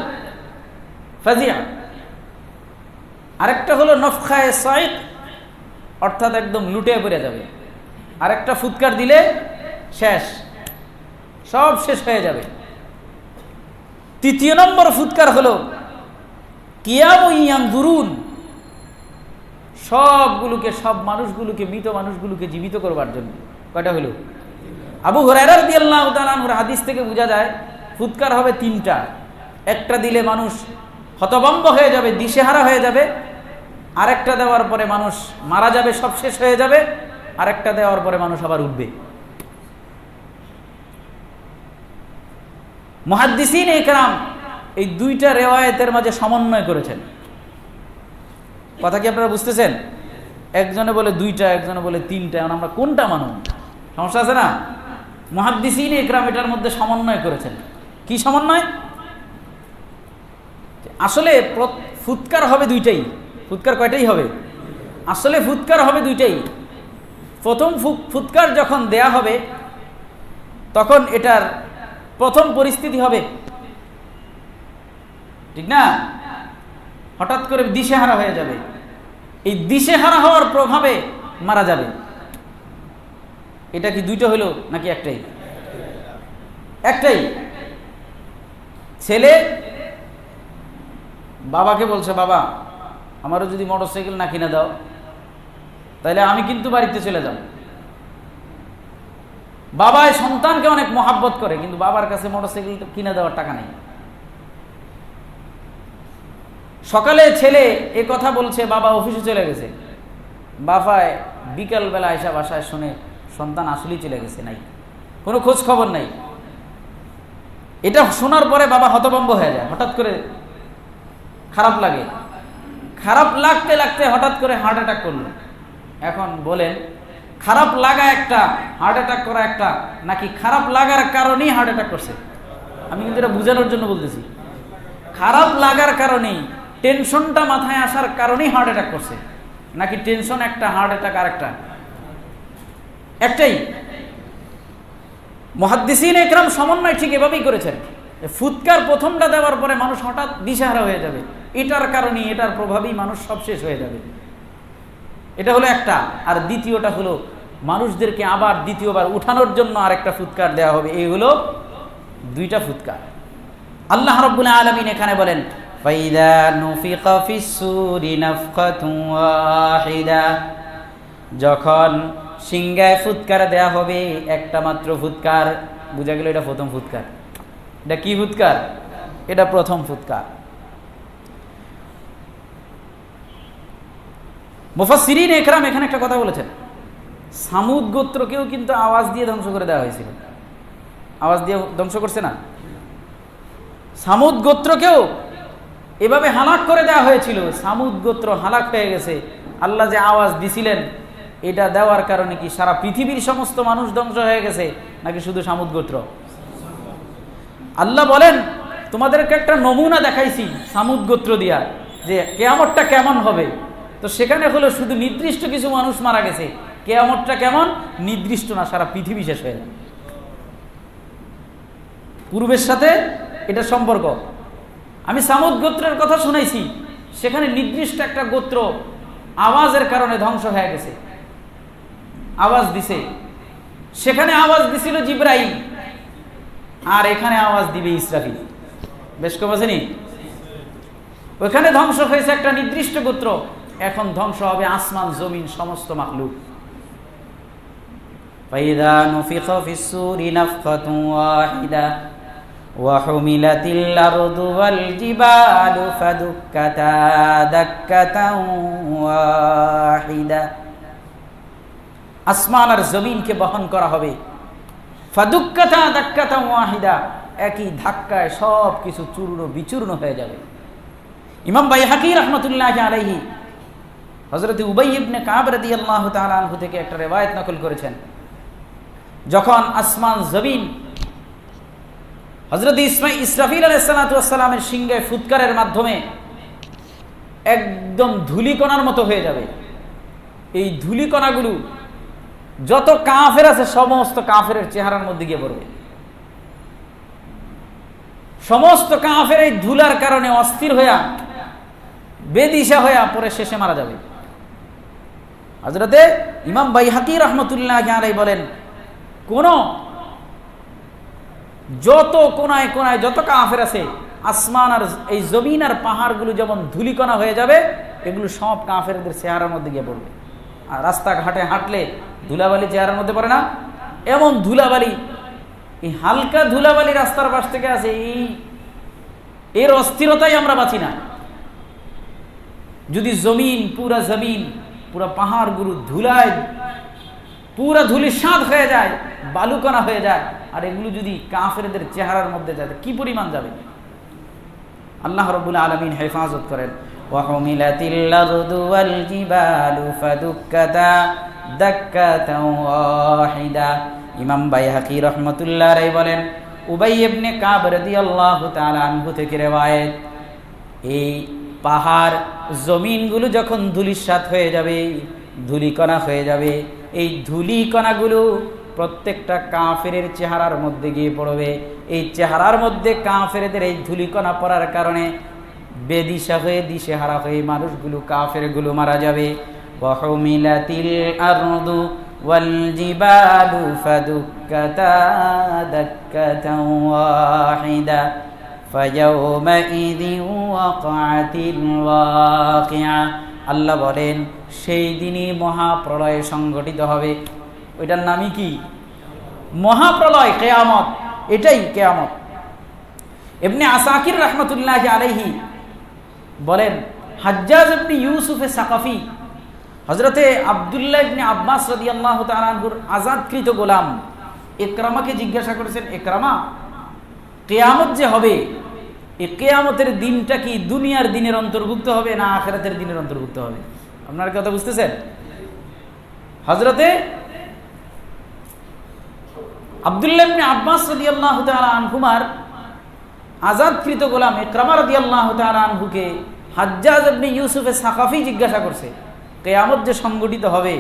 ফাজিয়া। আরেকটা হলো নফকায়ে সাইক, অর্থাৎ একদম লুটে পড়ে যাবে। আরেকটা ফুৎকার দিলে শেষ, সব শেষ হয়ে যাবে। তৃতীয় নম্বর ফুৎকার হলো কিয়ামুন ইয়ানজুরুন, সবগুলোকে, সব মানুষগুলোকে, মৃত মানুষগুলোকে জীবিত করবার জন্য। কয়টা হলো? আবু হুরায়রা রাদিয়াল্লাহু তাআলা আনহুর হাদিস থেকে বোঝা যায় ফুৎকার হবে তিনটা। একটা দিলে মানুষ হতভম্ব হয়ে যাবে, দিশেহারা হয়ে যাবে। আরেকটা দেওয়ার পরে মানুষ মারা যাবে, সব শেষ হয়ে যাবে। আরেকটা দেওয়ার পরে মানুষ আবার উঠবে। মুহাদ্দিসিন ইকরাম এই দুইটা রিওয়ায়াতের মাঝে সমন্বয় করেছেন। কথা কি আপনারা বুঝতেছেন? একজনে বলে দুইটা, একজনে বলে তিনটা, এখন আমরা কোনটা মানুষ? সমস্যা আছে না? মুহাদ্দিসিন ইকরাম এটার মধ্যে সমন্বয় করেছেন। কি সমন্বয়? আসলে ফুৎকার হবে দুইটাই। ফুৎকার কয়টাই হবে? আসলে ফুৎকার হবে দুইটাই। প্রথম ফুৎকার যখন দেয়া হবে তখন এটার প্রথম পরিস্থিতি হবে, ঠিক না, হঠাৎ করে দিশেহারা হয়ে যাবে। এই দিশেহারা হওয়ার প্রভাবে মারা যাবে। এটা কি দুইটা হলো নাকি একটাই? একটাই। ছেলে বাবাকে বলছে, বাবা আমারও যদি মোটরসাইকেল না কিনে দাও তাহলে আমি কিন্তু বাড়িতে চলে যাব। বাবা সন্তানকে অনেক মহাব্বত করে, কিন্তু বাবার কাছে মোটরসাইকেল কিনে দেওয়ার টাকা নেই। সকালে ছেলে এ কথা বলছে, বাবা অফিসে চলে গেছে। বাবায় বিকালবেলা এসে বাসায় শুনে সন্তান আসলেই চলে গেছে, নাই কোনো খোঁজ খবর নাই। এটা শোনার পরে বাবা হতভম্ব হয়ে যায়, হঠাৎ করে খারাপ লাগে। খারাপ লাগতে লাগতে হঠাৎ করে হার্ট অ্যাটাক করলো। এখন বলেন, খারাপ লাগা একটা, হার্ট অ্যাটাক করা একটা, নাকি খারাপ লাগার কারণেই হার্ট অ্যাটাক করছে? আমি কিন্তু এটা বোঝানোর জন্য বলতেছি। খারাপ লাগার কারণেই, টেনশনটা মাথায় আসার কারণেই হার্ট অ্যাটাক করছে, নাকি টেনশন একটা, হার্ট অ্যাটাক আরেকটা? একটাই। মুহাদ্দিসিন ইকরাম সমন্বয় ঠিক এভাবেই করেছেন। ফুৎকার প্রথমটা দেওয়ার পরে মানুষ হঠাৎ দিশেহারা হয়ে যাবে, এটার কারণেই, এটার প্রভাবেই মানুষ সব শেষ হয়ে যাবে। এটা হলো একটা। আর দ্বিতীয়টা হলো মানুষদেরকে আবার দ্বিতীয়বার উঠানোর জন্য আরেকটা ফুৎকার দেওয়া হবে। এই হলো দুইটা ফুৎকার। আল্লাহ রাব্বুল আলামিন এখানে বলেন, ফাইদা নুফিকা ফিস-সূরি নাফকাতুন ওয়াহিদা, যখন সিংহায় ফুৎকার দেয়া হবে, একটা মাত্র ফুৎকার। বুঝা গেল এটা প্রথম ফুৎকার। এটা কি ফুৎকার? এটা প্রথম ফুৎকার। মুফাসসিরিন ইকরাম এখানে একটা কথা বলেছেন, সামুদ গোত্রকেও কিন্তু আওয়াজ দিয়ে ধ্বংস করে দেওয়া হয়েছিল। আওয়াজ দিয়ে ধ্বংস করছে না? সামুদ গোত্রকেও এভাবে হালাক করে দেওয়া হয়েছিল। সামুদ গোত্র হালাক হয়ে গেছে। আল্লাহ যে আওয়াজ দিছিলেন, এটা দেওয়ার কারণে কি সারা পৃথিবীর সমস্ত মানুষ ধ্বংস হয়ে গেছে, নাকি শুধু সামুদ গোত্র? আল্লাহ বলেন, তোমাদেরকে একটা নমুনা দেখাইছি সামুদ গোত্র দিয়া, যে কিয়ামতটা কেমন হবে। তো সেখানে হলো শুধু নির্দিষ্ট কিছু মানুষ মারা গেছে। কিয়ামতটা কেমন? নির্দিষ্ট না, সারা পৃথিবী শেষ হয়ে যাবে। পূর্বের সাথে এটা সম্পর্ক। আমি সামুদ গোত্রের কথা শুনাইছি, সেখানে নির্দিষ্ট একটা গোত্র আওয়াজের কারণে ধ্বংস হয়ে গেছে। আওয়াজ দিছে, সেখানে আওয়াজ দিছিল জিবরাইল, আর এখানে আওয়াজ দিবে ইসরাফিল। বেশ কম আছে নি? ওখানে ধ্বংস হয়েছে একটা নির্দিষ্ট গোত্র, এখন ধ্বংস হবে আসমান জমিন সমস্ত মাখলুক। ফাইদা নুফিখা ফিস-সূরি নাফকাতুন ওয়াহিদা ওয়া হুমিলাতিল আরদু ওয়াল জিবালু ফাদুক্কাতা দাক্কাতান ওয়াহিদা, আসমান আর জমিনকে বহন করা হবে। ফাদুক্কাতা দাক্কাতান ওয়াহিদা, একই ধাক্কায় সব কিছু চূর্ণ বিচূর্ণ হয়ে যাবে। ইমাম বাইহাকী রাহমাতুল্লাহি আলাইহি হযরত উবাই ইবনে কাব রাদিয়াল্লাহু তাআলা আনহু থেকে একটা রিওয়ায়াত নকল করেছেন, যখন আসমান জমিন হযরত ইসরাফিল আলাইহিস সালাতু ওয়াস সালামের সিংহে ফুৎকারের মাধ্যমে একদম ধূলিকণার মতো হয়ে যাবে। এই ধূলিকণাগুলো যত কাফের আছে সমস্ত কাফেরের চেহারার মধ্যে গিয়ে পড়বে। সমস্ত কাফের এই ধুলার কারণে অস্থির হইয়া বেদিশা হইয়া পরে শেষে মারা যাবে। হযরতে ইমাম বাইহাকী রাহমাতুল্লাহি আলাইহি বলেন, যত কোনায় কোনায় যত কাফের আছে, আসমান আর এই জমিন আর পাহাড়গুলো যেমন ধূলিকণা হয়ে যাবে, এগুলো সব কাফেরদের চেহারার মধ্যে গিয়ে পড়বে। আর রাস্তাঘাটে হাঁটলে ধুলাবালি চেহারার মধ্যে পড়ে না? এমন ধুলাবালি, এই হালকা ধুলাবালি রাস্তার পাশ থেকে আছে, এর অস্থিরতাই আমরা বাঁচি না। যদি পুরা পাহাড়গুলো ধুলায় পুরা ধুলিসাৎ হয়ে যায়, বালুকণা হয়ে যায়, আর এগুলো যদি কাফেরদের চেহারার মধ্যে যায় কি পরিমাণ যাবে। আল্লাহ রাব্বুল আলামিন হেফাজত করেন। ওয়াহুমিলাতিল আরদু ওয়াল জিবালু ফাদুক্কাতা দাক্কাতাও ওয়াহিদা। ইমাম বাইহাকী রাহমাতুল্লাহ আলাইহি বলেন, উবাই ইবনে কাব রাদিয়াল্লাহু তাআলা আনহু থেকে রওয়ায়েত, এই পাহাড় জমিনগুলো যখন ধূলিসাৎ হয়ে যাবে, ধূলিকণা হয়ে যাবে, এই ধূলিকণাগুলো প্রত্যেকটা কাফেরের চেহারার মধ্যে গিয়ে পড়বে। এই চেহারার মধ্যে কাফেরদের এই ধূলিকণা পড়ার কারণে বেদিশা হয়ে দিশেহারা হয়ে মানুষগুলো কাফেরগুলো মারা যাবে। ওয়াহুমিলাতিল আরদু ওয়াল জিবালু ফাদুক্কাতা দাক্কাতাও ওয়াহিদা ফায়াউমাইযিন ওয়াকাআতিল ওয়াকিআ। আল্লাহ বলেন, সেই দিনই মহাপ্রলয় সংঘটিত হবে। ওইটার নামই কি? মহাপ্রলয়, কিয়ামত। এটাই কিয়ামত। ইবনে আসাকির রাহমাতুল্লাহি আলাইহি বলেন, হাজ্জাজ ইবনে ইউসুফ সাকাফি হযরতে আব্দুল্লাহ ইবনে আব্বাস রাদিয়াল্লাহু তাআলা আনহুর আযাদকৃত গোলাম ইকরামাকে জিজ্ঞাসা করেছেন, ইকরামা, কিয়ামত যে হবে, এই কিয়ামতের দিনটা কি দুনিয়ার দিনের অন্তর্ভুক্ত হবে না আখিরাতের দিনের অন্তর্ভুক্ত হবে? আপনারা কথা বুঝতেছেন? হযরতে আব্দুল্লাহ ইবনে আব্বাস রাদিয়াল্লাহু তাআলা আনহুমার আযাদকৃত গোলাম ইকরামা রাদিয়াল্লাহু তাআলা আনহুকে হাজ্জাজ ইবনে ইউসুফ সাকাফি জিজ্ঞাসা করছে, কিয়ামত যে সংঘটিত হবে,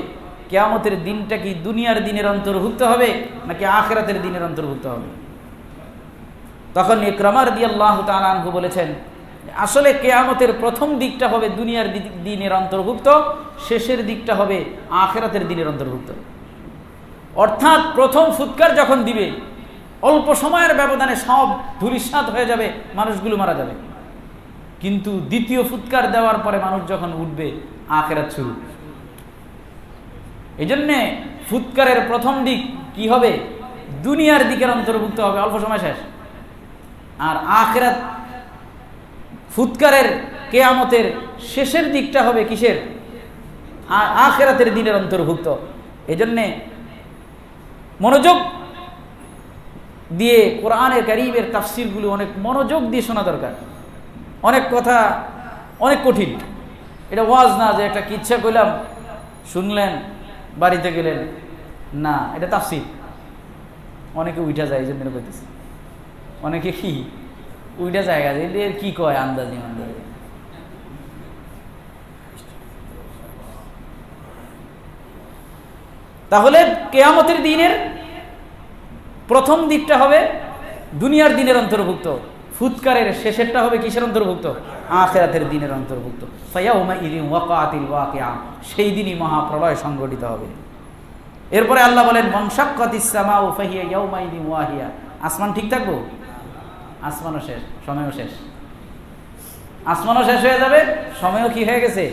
কিয়ামতের দিনটা কি দুনিয়ার দিনের অন্তর্ভুক্ত হবে নাকি আখিরাতের দিনের অন্তর্ভুক্ত হবে? তখন ইকরামা রাদিয়াল্লাহু তাআলা আনহু বলেছেন, আসলে কিয়ামতের প্রথম দিকটা হবে দুনিয়ার দিনের অন্তর্ভুক্ত, শেষের দিকটা হবে আখিরাতের দিনের অন্তর্ভুক্ত। অর্থাৎ প্রথম ফুৎকার যখন দিবে, অল্প সময়ের ব্যবধানে সব ধূলিসাৎ হয়ে যাবে, মানুষগুলো মারা যাবে। কিন্তু দ্বিতীয় ফুৎকার দেওয়ার পরে মানুষ যখন উঠবে, আখিরাত শুরু। এই জন্যে ফুৎকারের প্রথম দিক কি হবে? দুনিয়ার দিকের অন্তর্ভুক্ত হবে, অল্প সময় শেষ। আর আখিরাত ফুৎকারের কিয়ামতের শেষের দিকটা হবে কিসের? আখিরাতের দিনের অন্তর্ভুক্ত। এই জন্যে মনোযোগ দিয়ে কোরআনের কারীমের তাফসীরগুলো অনেক মনোযোগ দিয়ে শোনা দরকার। অনেক কথা অনেক কঠিন। এটা ওয়াজ না যে একটা কিচ্ছা কইলাম, শুনলেন, বাড়িতে গেলেন, না, এটা তাফসীর। অনেকে উঠা যায়, এই জন্য কইতেছি। অনেকে কি উইটা জায়গা যে কি কয় আন্দাজি আন্দাজি। তাহলে কিয়ামতের দিনের প্রথম দিকটা হবে দুনিয়ার দিনের অন্তর্ভুক্ত, ফুৎকারের শেষেরটা হবে কিসের অন্তর্ভুক্ত? আখিরাতের দিনের অন্তর্ভুক্ত। ফায়াউমাইযিন ওয়াকাআতিল ওয়াকিআ, সেই দিনই মহাপ্রলয় সংঘটিত হবে। এরপরে আল্লাহ বলেন, ওয়ানশাক্কাতিস সামাউ ফাহিয়া ইয়াউমাইযিন ওয়াহিয়া। আসমান ঠিক থাকবো? আসমানও শেষ, সময়ও শেষ। আসমানও শেষ হয়ে যাবে, সময়ও কি হয়ে গেছে?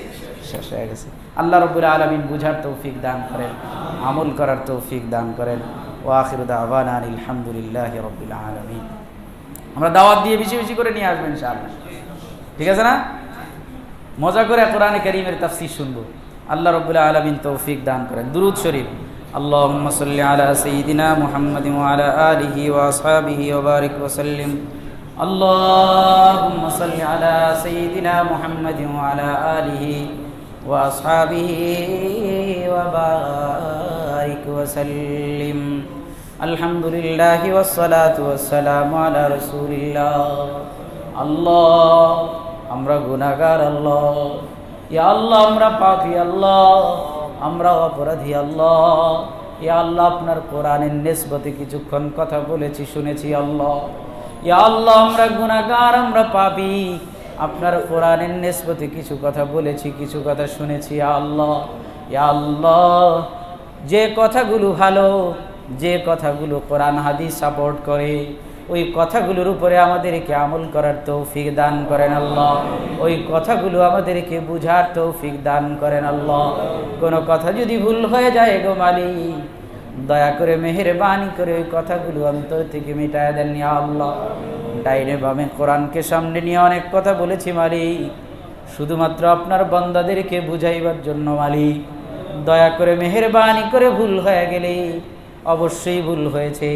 শেষ হয়ে গেছে। আল্লাহ রাব্বুল আলামিন বুঝার তৌফিক দান করেন, আমল করার তৌফিক দান করেন। ওয়া আখিরু দাওয়ানা আলহামদুলিল্লাহি রাব্বিল আলামিন। আমরা দাওয়াত দিয়ে বেশি বেশি করে নিয়ে আসবেন ইনশাআল্লাহ, ঠিক আছে না? মজা করে কোরআনে কারীমের তাফসীর শুনবো। আল্লাহ রাব্বুল আলামিন তৌফিক দান করেন। দুরূদ শরীফ। আল্লাহুম্মা সাল্লি আলা সাইয়্যিদিনা মুহাম্মাদিন ওয়া আলা আলিহি ওয়া আসহাবিহি ওয়া বারিক ওয়া সাল্লিম। আল্লাহুম্মা সাল্লি আলা সাইয়্যিদিনা মুহাম্মাদিন ওয়া আলা আলিহি ওয়া আসহাবিহি ওয়া বারিক ওয়া সাল্লিম। আলহামদুলিল্লাহি ওয়াসসালাতু ওয়াসসালামু আলা রাসূলিল্লাহ। আল্লাহ, আমরা গুনাহগার আল্লাহ। ইয়া আল্লাহ, আমরা পাপী আল্লাহ, আমরা অপরাধী আল্লাহ। ইয়া আল্লাহ, আপনার কোরআনের নিসবতে কিছুক্ষণ কথা বলেছি, শুনেছি আল্লাহ। ইয়া আল্লাহ, আমরা গুনাহগার, আমরা পাপী, আপনার কোরআনের নিসবতে কিছু কথা বলেছি, কিছু কথা শুনেছি আল্লাহ। ইয়া আল্লাহ, যে কথাগুলো ভালো, যে কথাগুলো কোরআন হাদিস সাপোর্ট করে, ওই কথাগুলোর উপরে আমাদেরকে আমল করার তৌফিক দান করেন আল্লাহ। ওই কথাগুলো আমাদেরকে বুঝার তৌফিক দান করেন আল্লাহ। কোনো কথা যদি ভুল হয়ে যায় গো মালিক, দয়া করে মেহেরবানি করে ওই কথাগুলো অন্তর থেকে মিটায় দেন ইয়া আল্লাহ। ডাইনে বামে কোরআনকে সামনে নিয়ে অনেক কথা বলেছি মালিক, শুধুমাত্র আপনার বান্দাদেরকে বুঝাইবার জন্য মালিক। দয়া করে মেহেরবানি করে ভুল হয়ে গেলে, অবশ্যই ভুল হয়েছে,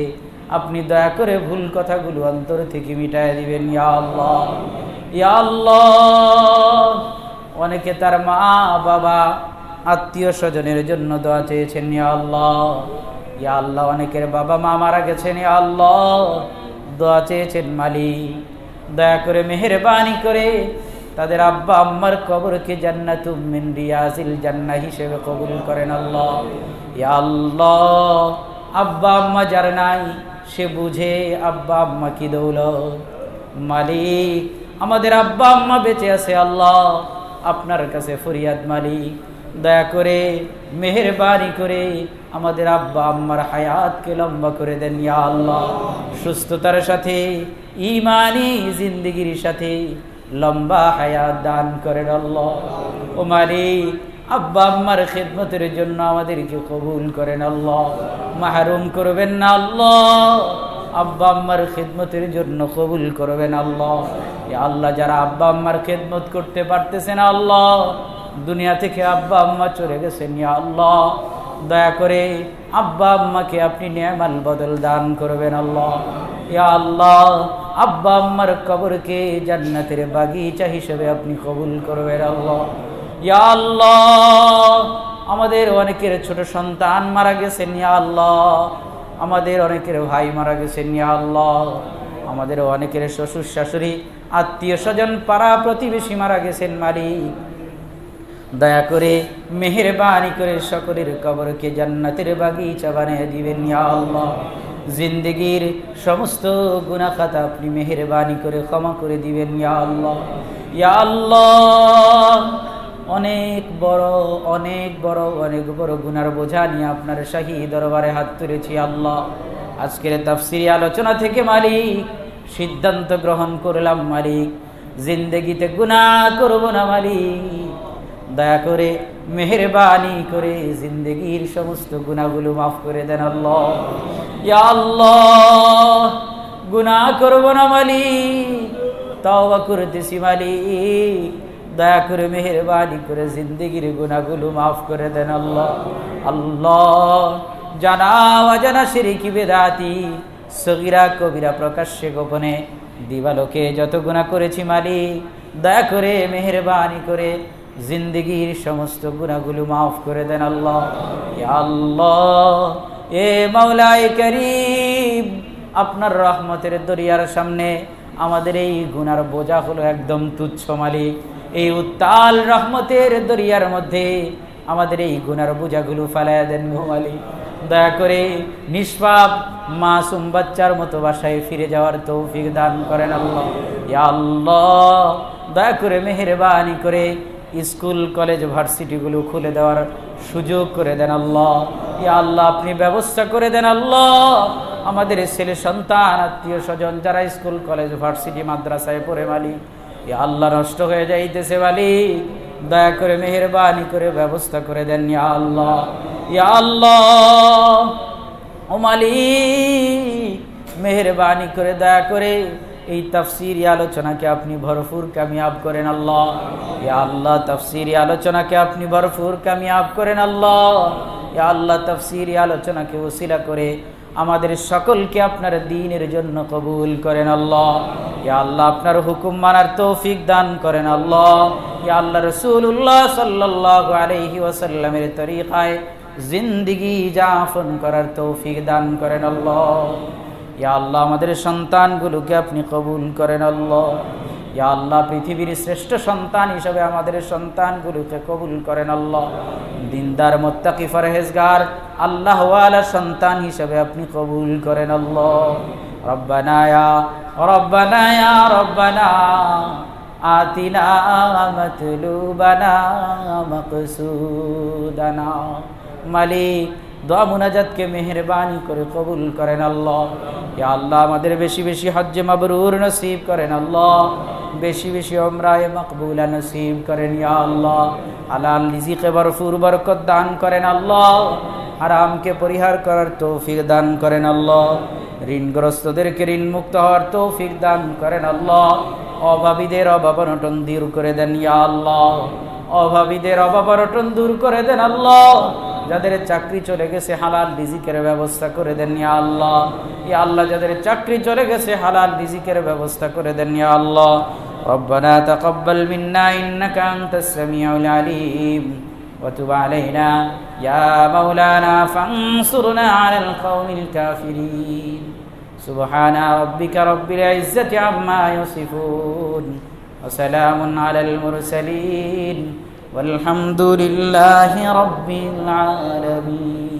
আপনি দয়া করে ভুল কথাগুলো অন্তর থেকে মিটায় দিবেন ইয়া আল্লাহ। ইয়া আল্লাহ, অনেকে তার মা বাবা আত্মীয় স্বজনের জন্য দোয়া চেয়েছেন ইয়া আল্লাহ। ইয়া আল্লাহ, অনেকের বাবা মা মারা গেছেন ইয়া আল্লাহ, দোয়া চেয়েছেন মালিক। দয়া করে মেহেরবানি করে তাদের আব্বা আম্মার কবরকে জান্নাতুম মিন রিয়াজিল জান্নাহ হিসেবে কবুল করেন আল্লাহ। ইয়া আল্লাহ, আব্বা আম্মা যার নাই সে বুঝে আব্বা আম্মা কি দৌলত মালিক। আমাদের আব্বা আম্মা বেঁচে আছে আল্লাহ, আপনার কাছে ফরিয়াদ মালিক। দয়া করে মেহেরবানি করে আমাদের আব্বা আম্মার হায়াতকে লম্বা করে দেন ইয়া আল্লাহ। সুস্থতার সাথে ঈমানি জিন্দেগির সাথে লম্বা হায়াত দান করেন আল্লাহ। ও মালিক, আব্বা আম্মার খেদমতের জন্য আমাদেরকে কবুল করেন আল্লাহ, মাহরুম করবেন না আল্লাহ। আব্বা আম্মার খেদমতের জন্য কবুল করবেন আল্লাহ। ইয়া আল্লাহ, যারা আব্বা আম্মার খেদমত করতে পারতেছেন আল্লাহ, দুনিয়া থেকে আব্বা আম্মা চলে গেছেন ইয়া আল্লাহ, দয়া করে আব্বা আম্মাকে আপনি নেয়ামাল বদল দান করবেন আল্লাহ। ইয়া আল্লাহ, আব্বা আম্মার কবরকে জান্নাতের বাগিচা হিসেবে আপনি কবুল করবেন আল্লাহ। ইয়া আল্লাহ, আমাদের অনেকের ছোট সন্তান মারা গেছেন ইয়া আল্লাহ, আমাদের অনেকের ভাই মারা গেছেন ইয়া আল্লাহ, আমাদের অনেকের শ্বশুর শাশুড়ি আত্মীয় স্বজন পাড়া প্রতিবেশী মারা গেছেন মালিক। দয়া করে মেহেরবানি করে সকলের কবরকে জান্নাতের বাগিচা বানিয়ে দিবেন ইয়া আল্লাহ। জিন্দেগির সমস্ত গুনাহ খাতা আপনি মেহেরবানি করে ক্ষমা করে দিবেন ইয়া আল্লাহ। ইয়া আল্লাহ, অনেক বড় গুনার বোঝা নিয়ে আপনার শাহী দরবারে হাত তুলেছি আল্লাহ। আজকের তাফসীরি আলোচনা থেকে মালিক সিদ্ধান্ত গ্রহণ করলাম মালিক, জিন্দেগিতে গুনাহ করব না মালিক। দয়া করে মেহেরবানি করে জিন্দেগির সমস্ত গুনাহগুলো মাফ করে দেন আল্লাহ। ইয়া আল্লাহ, গুনাহ করব না মালিক, তওবা করতেছি মালিক। দয়া করে মেহেরবানি করে জিন্দেগির গুনাহগুলো মাফ করে দেন আল্লাহ। আল্লাহ, জানা অজানা শিরকি বেদাতি সগীরা কবিরা প্রকাশ্যে গোপনে দিবালোকে যত গুনাহ করেছি মালিক, দয়া করে মেহেরবানি করে জিন্দেগির সমস্ত গুনাহগুলো মাফ করে দেন আল্লাহ। ইয়া আল্লাহ, এ মাওলায়ে করিম, আপনার রহমতের দরিয়ার সামনে আমাদের এই গুনার বোঝা হলো একদম তুচ্ছ মালিক। এই উত্তাল রহমতের দরিয়ার মধ্যে আমাদের এই গুনার বোঝাগুলো ফেলায় দেন মালিক। দয়া করে নিষ্পাপ মাসুম বাচ্চার মতো বাসায় ফিরে যাওয়ার তৌফিক দান করেন আল্লাহ। ইয়া আল্লাহ, দয়া করে মেহেরবানি করে স্কুল কলেজ ভার্সিটিগুলো খুলে দেওয়ার সুযোগ করে দেন আল্লাহ। ইয়া আল্লাহ, আপনি ব্যবস্থা করে দেন আল্লাহ। আমাদের ছেলে সন্তান আত্মীয় স্বজন যারা স্কুল কলেজ ভার্সিটি মাদ্রাসায় পড়ে মালিক, ইয়া আল্লাহ নষ্ট হয়ে যাইতেছে মালিক, দয়া করে মেহেরবানি করে ব্যবস্থা করে দেন ইয়া আল্লাহ। ইয়া আল্লাহ, ও মালিক, মেহেরবানি করে দয়া করে এই তাফসীরি আলোচনাকে আপনি ভরপুর কামিয়াব করেন আল্লাহ। ইয়া আল্লাহ, তাফসীরি আলোচনাকে আপনি ভরপুর কামিয়াব করেন আল্লাহ। ইয়া আল্লাহ, তাফসীরি আলোচনাকে ওসিলা করে আমাদের সকলকে আপনার দ্বীনের জন্য কবুল করেন আল্লাহ। ইয়া আল্লাহ, আপনার হুকুম মানার তৌফিক দান করেন আল্লাহ। ইয়া আল্লাহ, রাসূলুল্লাহ সাল্লাল্লাহু আলাইহি ওয়াসাল্লামের তরিকায় জিন্দেগি যাপন করার তৌফিক দান করেন আল্লাহ। ইয়া আল্লাহ আমাদের সন্তানগুলোকে আপনি কবুল করেন আল্লাহ। ইয়া আল্লাহ পৃথিবীর শ্রেষ্ঠ সন্তান হিসেবে আমাদের সন্তানগুলোকে কবুল করেন আল্লাহ। দিনদার মুত্তাকি পরহেজগার আল্লাহ ওয়ালা সন্তান হিসেবে আপনি কবুল করেন আল্লাহ। রব্বানা ইয়া রব্বানা আতিনা মাতলুবানা মাকসুদানা। মালিক দোয়া মুনাজাতকে মেহেরবানি করে কবুল করেন আল্লাহ। ইয়া আল্লাহ আমাদের বেশি বেশি হজ্জে মাবরুর নসিব করেন আল্লাহ, বেশি বেশি উমরায়ে মাকবুলা নসিব করেন ইয়া আল্লাহ। হালাল রিজিকে ভরপুর বরকত দান করেন আল্লাহ, হারামকে পরিহার করার তৌফিক দান করেন আল্লাহ। ঋণগ্রস্তদেরকে ঋণ মুক্ত হওয়ার তৌফিক দান করেন আল্লাহ। অভাবীদের অভাব অনটন দূর করে দেন ইয়া আল্লাহ, অভাবীদের অভাব অনটন দূর করে দেন আল্লাহ। যাদের চাকরি চলে গেছে হালাল রিজিকের ব্যবস্থা করে দেন ইয়া আল্লাহ। ইয়া আল্লাহ যাদের চাকরি চলে গেছে হালাল রিজিকের ব্যবস্থা করে দেন ইয়া আল্লাহ। রব্বানা তাকাব্বাল মিন্না ইন্নাকা আনতাস সামিউল আলিম ওয়া তুব আলাইনা ইয়া মাওলানা ফানসুরনা আলাল কওমিল কাফিরিন। সুবহানা রাব্বিকা রাব্বিল ইজ্জাতি আম্মা ইয়াসিফুন ওয়া সালামুন আলাল মুরসালিন والحمد لله رب العالمين।